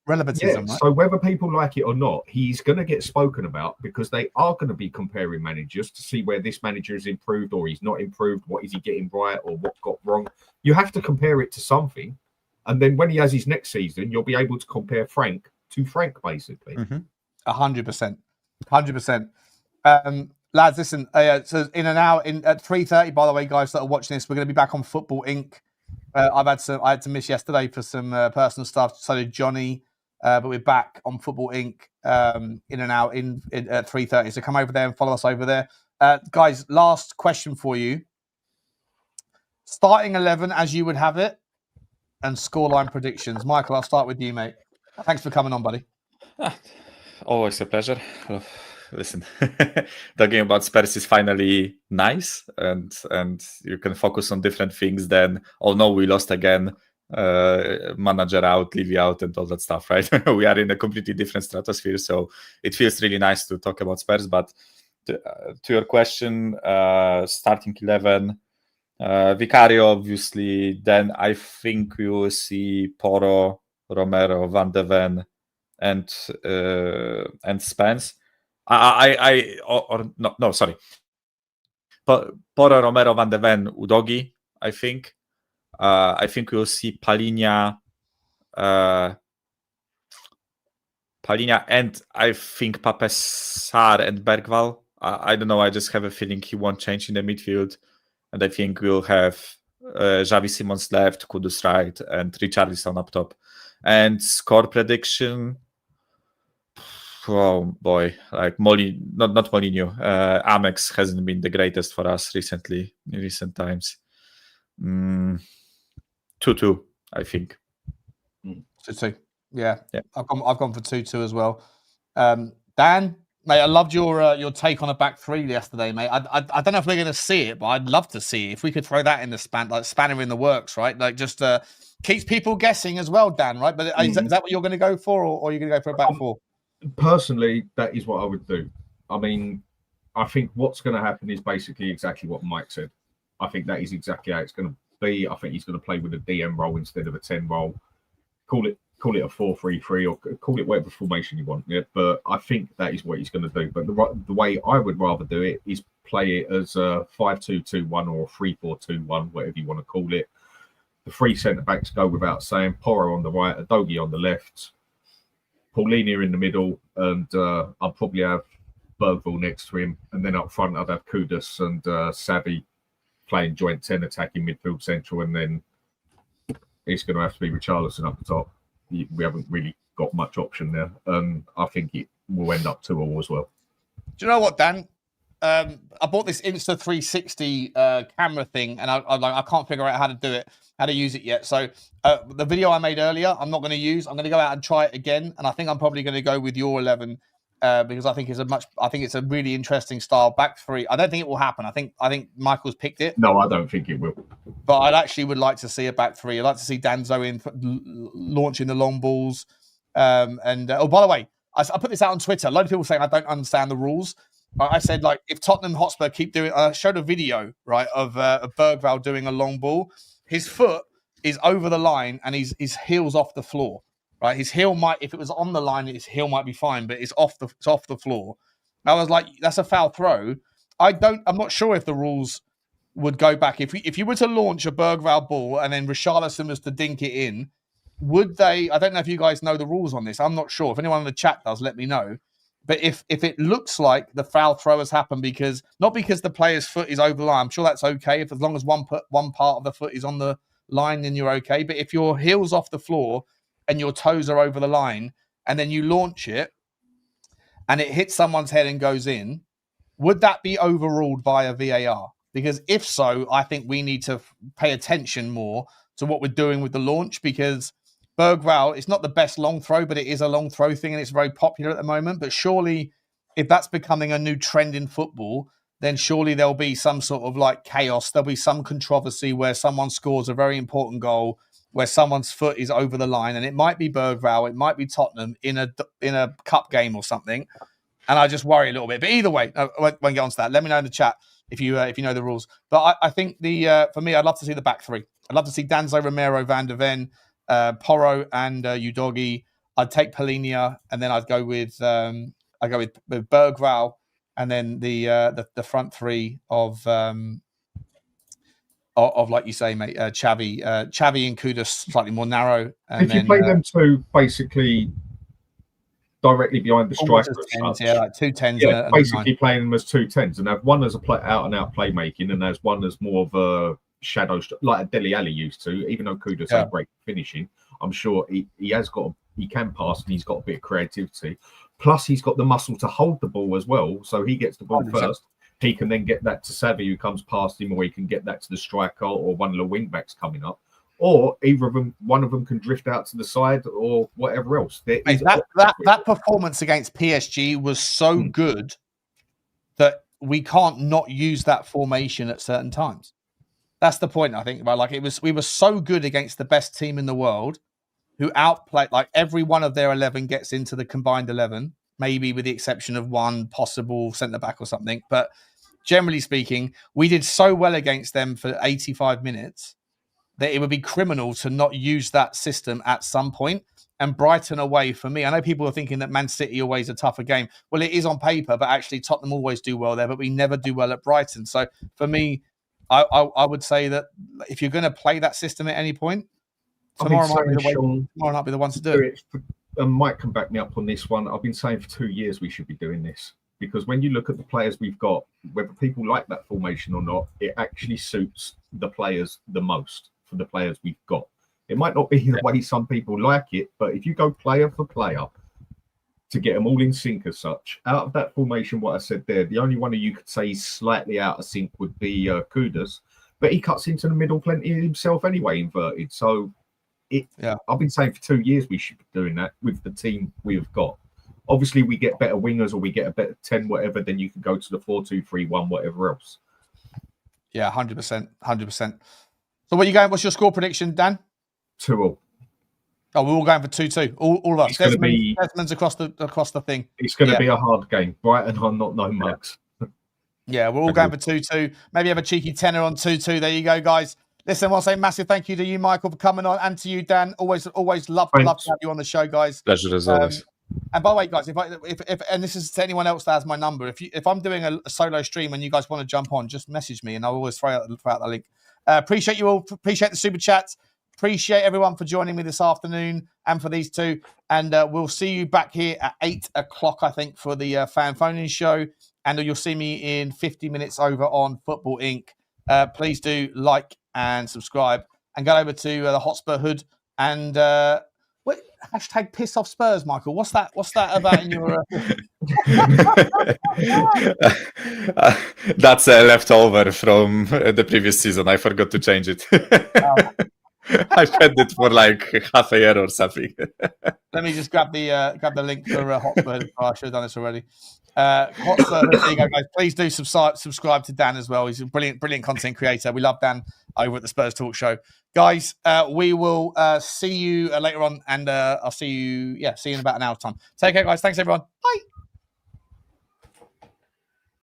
relevantism. Yeah, right? So whether people like it or not, he's going to get spoken about, because they are going to be comparing managers to see where this manager has improved or he's not improved. What is he getting right or what got wrong? You have to compare it to something. And then when he has his next season, you'll be able to compare Frank to Frank, basically. 100%. 100%. Lads, listen, so in an hour, at 3:30, by the way, guys that are watching this, we're going to be back on Football Inc. I had to miss yesterday for some personal stuff. So did Johnny, but we're back on Football Inc. In an hour at 3:30. So come over there and follow us over there, guys. Last question for you: starting 11 as you would have it, and scoreline predictions. Michael, I'll start with you, mate. Thanks for coming on, buddy. Always a pleasure. Listen, talking about Spurs is finally nice, and you can focus on different things than, oh no, we lost again, manager out, Levy out, and all that stuff, right? We are in a completely different stratosphere, so it feels really nice to talk about Spurs. But to your question, starting 11, Vicario, obviously, then I think we will see Porro, Romero, Van de Ven, and Spence. Sorry. Porro, Romero, Van de Ven, Udogie, I think. I think we'll see Palhinha, and I think Pape Sarr and Berghvall. I don't know. I just have a feeling he won't change in the midfield. And I think we'll have Xavi Simons left, Kudus right, and Richalison up top. And score prediction... Oh boy, like not Molinho. Amex hasn't been the greatest for us recently, in recent times. 2-2, I think. 2-2. Yeah. I've gone for 2-2 as well. Dan, mate, I loved your take on a back three yesterday, mate. I don't know if we're going to see it, but I'd love to see it. If we could throw that in the spanner in the works, right? Like just keeps people guessing as well, Dan. Right? But is that what you're going to go for, or are you going to go for a back four? Personally, that is what I would do. I mean, I think what's going to happen is basically exactly what Mike said. I think that is exactly how it's going to be. I think he's going to play with a DM role instead of a 10 role. Call it a 4-3-3 or call it whatever formation you want. Yeah, but I think that is what he's going to do. But the way I would rather do it is play it as a 5-2-2-1 or a 3-4-2-1, whatever you want to call it. The three centre-backs go without saying. Porro on the right, Udogie on the left, Paulinho in the middle, and I'll probably have Berghvall next to him. And then up front, I'd have Kudus and Savvy playing joint 10 attacking midfield central. And then it's going to have to be Richalison up the top. We haven't really got much option there. I think it will end up 2-2 as well. Do you know what, Dan? I bought this Insta 360 camera thing, and I can't figure out how to do it, how to use it yet. So the video I made earlier, I'm not going to use. I'm going to go out and try it again, and I think I'm probably going to go with your 11 because I think it's a really interesting style back three. I don't think it will happen. I think Michael's picked it. No, I don't think it will. But I would like to see a back three. I'd like to see Danzo in launching the long balls. By the way, I put this out on Twitter. A lot of people saying I don't understand the rules. I said, like, if Tottenham Hotspur keep doing... I showed a video, right, of Berghvall doing a long ball. His foot is over the line and his heel's off the floor, right? His heel might... If it was on the line, his heel might be fine, but it's off the floor. I was like, that's a foul throw. I'm not sure if the rules would go back. If you were to launch a Berghvall ball and then Richarlison was to dink it in, would they... I don't know if you guys know the rules on this. I'm not sure. If anyone in the chat does, let me know. But if it looks like the foul throw has happened not because the player's foot is over the line, I'm sure that's okay. As long as one part of the foot is on the line, then you're okay. But if your heel's off the floor and your toes are over the line, and then you launch it and it hits someone's head and goes in, would that be overruled by a VAR? Because if so, I think we need to pay attention more to what we're doing with the launch, because Berghvall, it's not the best long throw, but it is a long throw thing and it's very popular at the moment. But surely, if that's becoming a new trend in football, then surely there'll be some sort of like chaos. There'll be some controversy where someone scores a very important goal, where someone's foot is over the line, and it might be Berghvall, it might be Tottenham in a cup game or something. And I just worry a little bit. But either way, I won't get onto that. Let me know in the chat if you know the rules. But I think for me, I'd love to see the back three. I'd love to see Danzo, Romero, Van der Ven, Porro and Udogie. I'd take Paulinho, and then I'd go with Berghvall, and then the front three of like you say, mate, Xavi and Kudus slightly more narrow. And if you play them two basically directly behind the striker, like 2 10s. Yeah, basically playing them as 2 10s, and have one as a out and out playmaking, and there's one as more of a shadow, like a Dele Alli used to. Even though Kudus had great finishing, I'm sure he can pass, and he's got a bit of creativity. Plus, he's got the muscle to hold the ball as well, so he gets the ball 100%. First. He can then get that to Savvy, who comes past him, or he can get that to the striker or one of the wing backs coming up, or one of them can drift out to the side or whatever else. That performance against PSG was so good that we can't not use that formation at certain times. That's the point, I think. Right? Like we were so good against the best team in the world, who outplayed, like every one of their 11 gets into the combined 11, maybe with the exception of one possible centre back or something. But generally speaking, we did so well against them for 85 minutes that it would be criminal to not use that system at some point. And Brighton away, for me, I know people are thinking that Man City always a tougher game. Well, it is on paper, but actually Tottenham always do well there, but we never do well at Brighton. So for me, I would say that if you're going to play that system at any point, tomorrow might be the one to do it. And Mike can back me up on this one. I've been saying for 2 years we should be doing this, because when you look at the players we've got, whether people like that formation or not, it actually suits the players the most for the players we've got. It might not be the way some people like it, but if you go player for player to get them all in sync as such, out of that formation, what I said there, the only one who you could say is slightly out of sync would be Kudus, but he cuts into the middle plenty himself anyway, inverted. So I've been saying for 2 years we should be doing that with the team we've got. Obviously, we get better wingers or we get a better 10, whatever, then you can go to the 4-2-3-1, whatever else. Yeah, 100%. 100%. So what are you going? What's your score prediction, Dan? 2-2. Oh, we're all going for 2-2. All of us. Desmond's across the thing. It's going to be a hard game. Brighton are not no mugs. Yeah, we're all going for 2-2. Maybe have a cheeky tenner on 2-2. There you go, guys. Listen, I want to say massive thank you to you, Michael, for coming on, and to you, Dan. Always love to have you on the show, guys. Pleasure as always. And by the way, guys, if and this is to anyone else that has my number, if I'm doing a solo stream and you guys want to jump on, just message me and I'll always throw out the link. Appreciate you all. Appreciate the super chats. Appreciate everyone for joining me this afternoon and for these two. And we'll see you back here at 8 o'clock, I think, for the fan phone-in show. And you'll see me in 50 minutes over on Football Inc. Please do like and subscribe and go over to the Hotspur Hood and hashtag piss off Spurs, Michael. What's that about in your That's a leftover from the previous season. I forgot to change it. I had it for like half a year or something. Let me just grab the link for Hotspur. Oh, I should have done this already. Hotspur, there you go, guys. Please do subscribe to Dan as well. He's a brilliant content creator. We love Dan over at the Spurs Talk Show, guys. We will see you later on, and I'll see you in about an hour's time. Take care, guys. Thanks, everyone. Bye.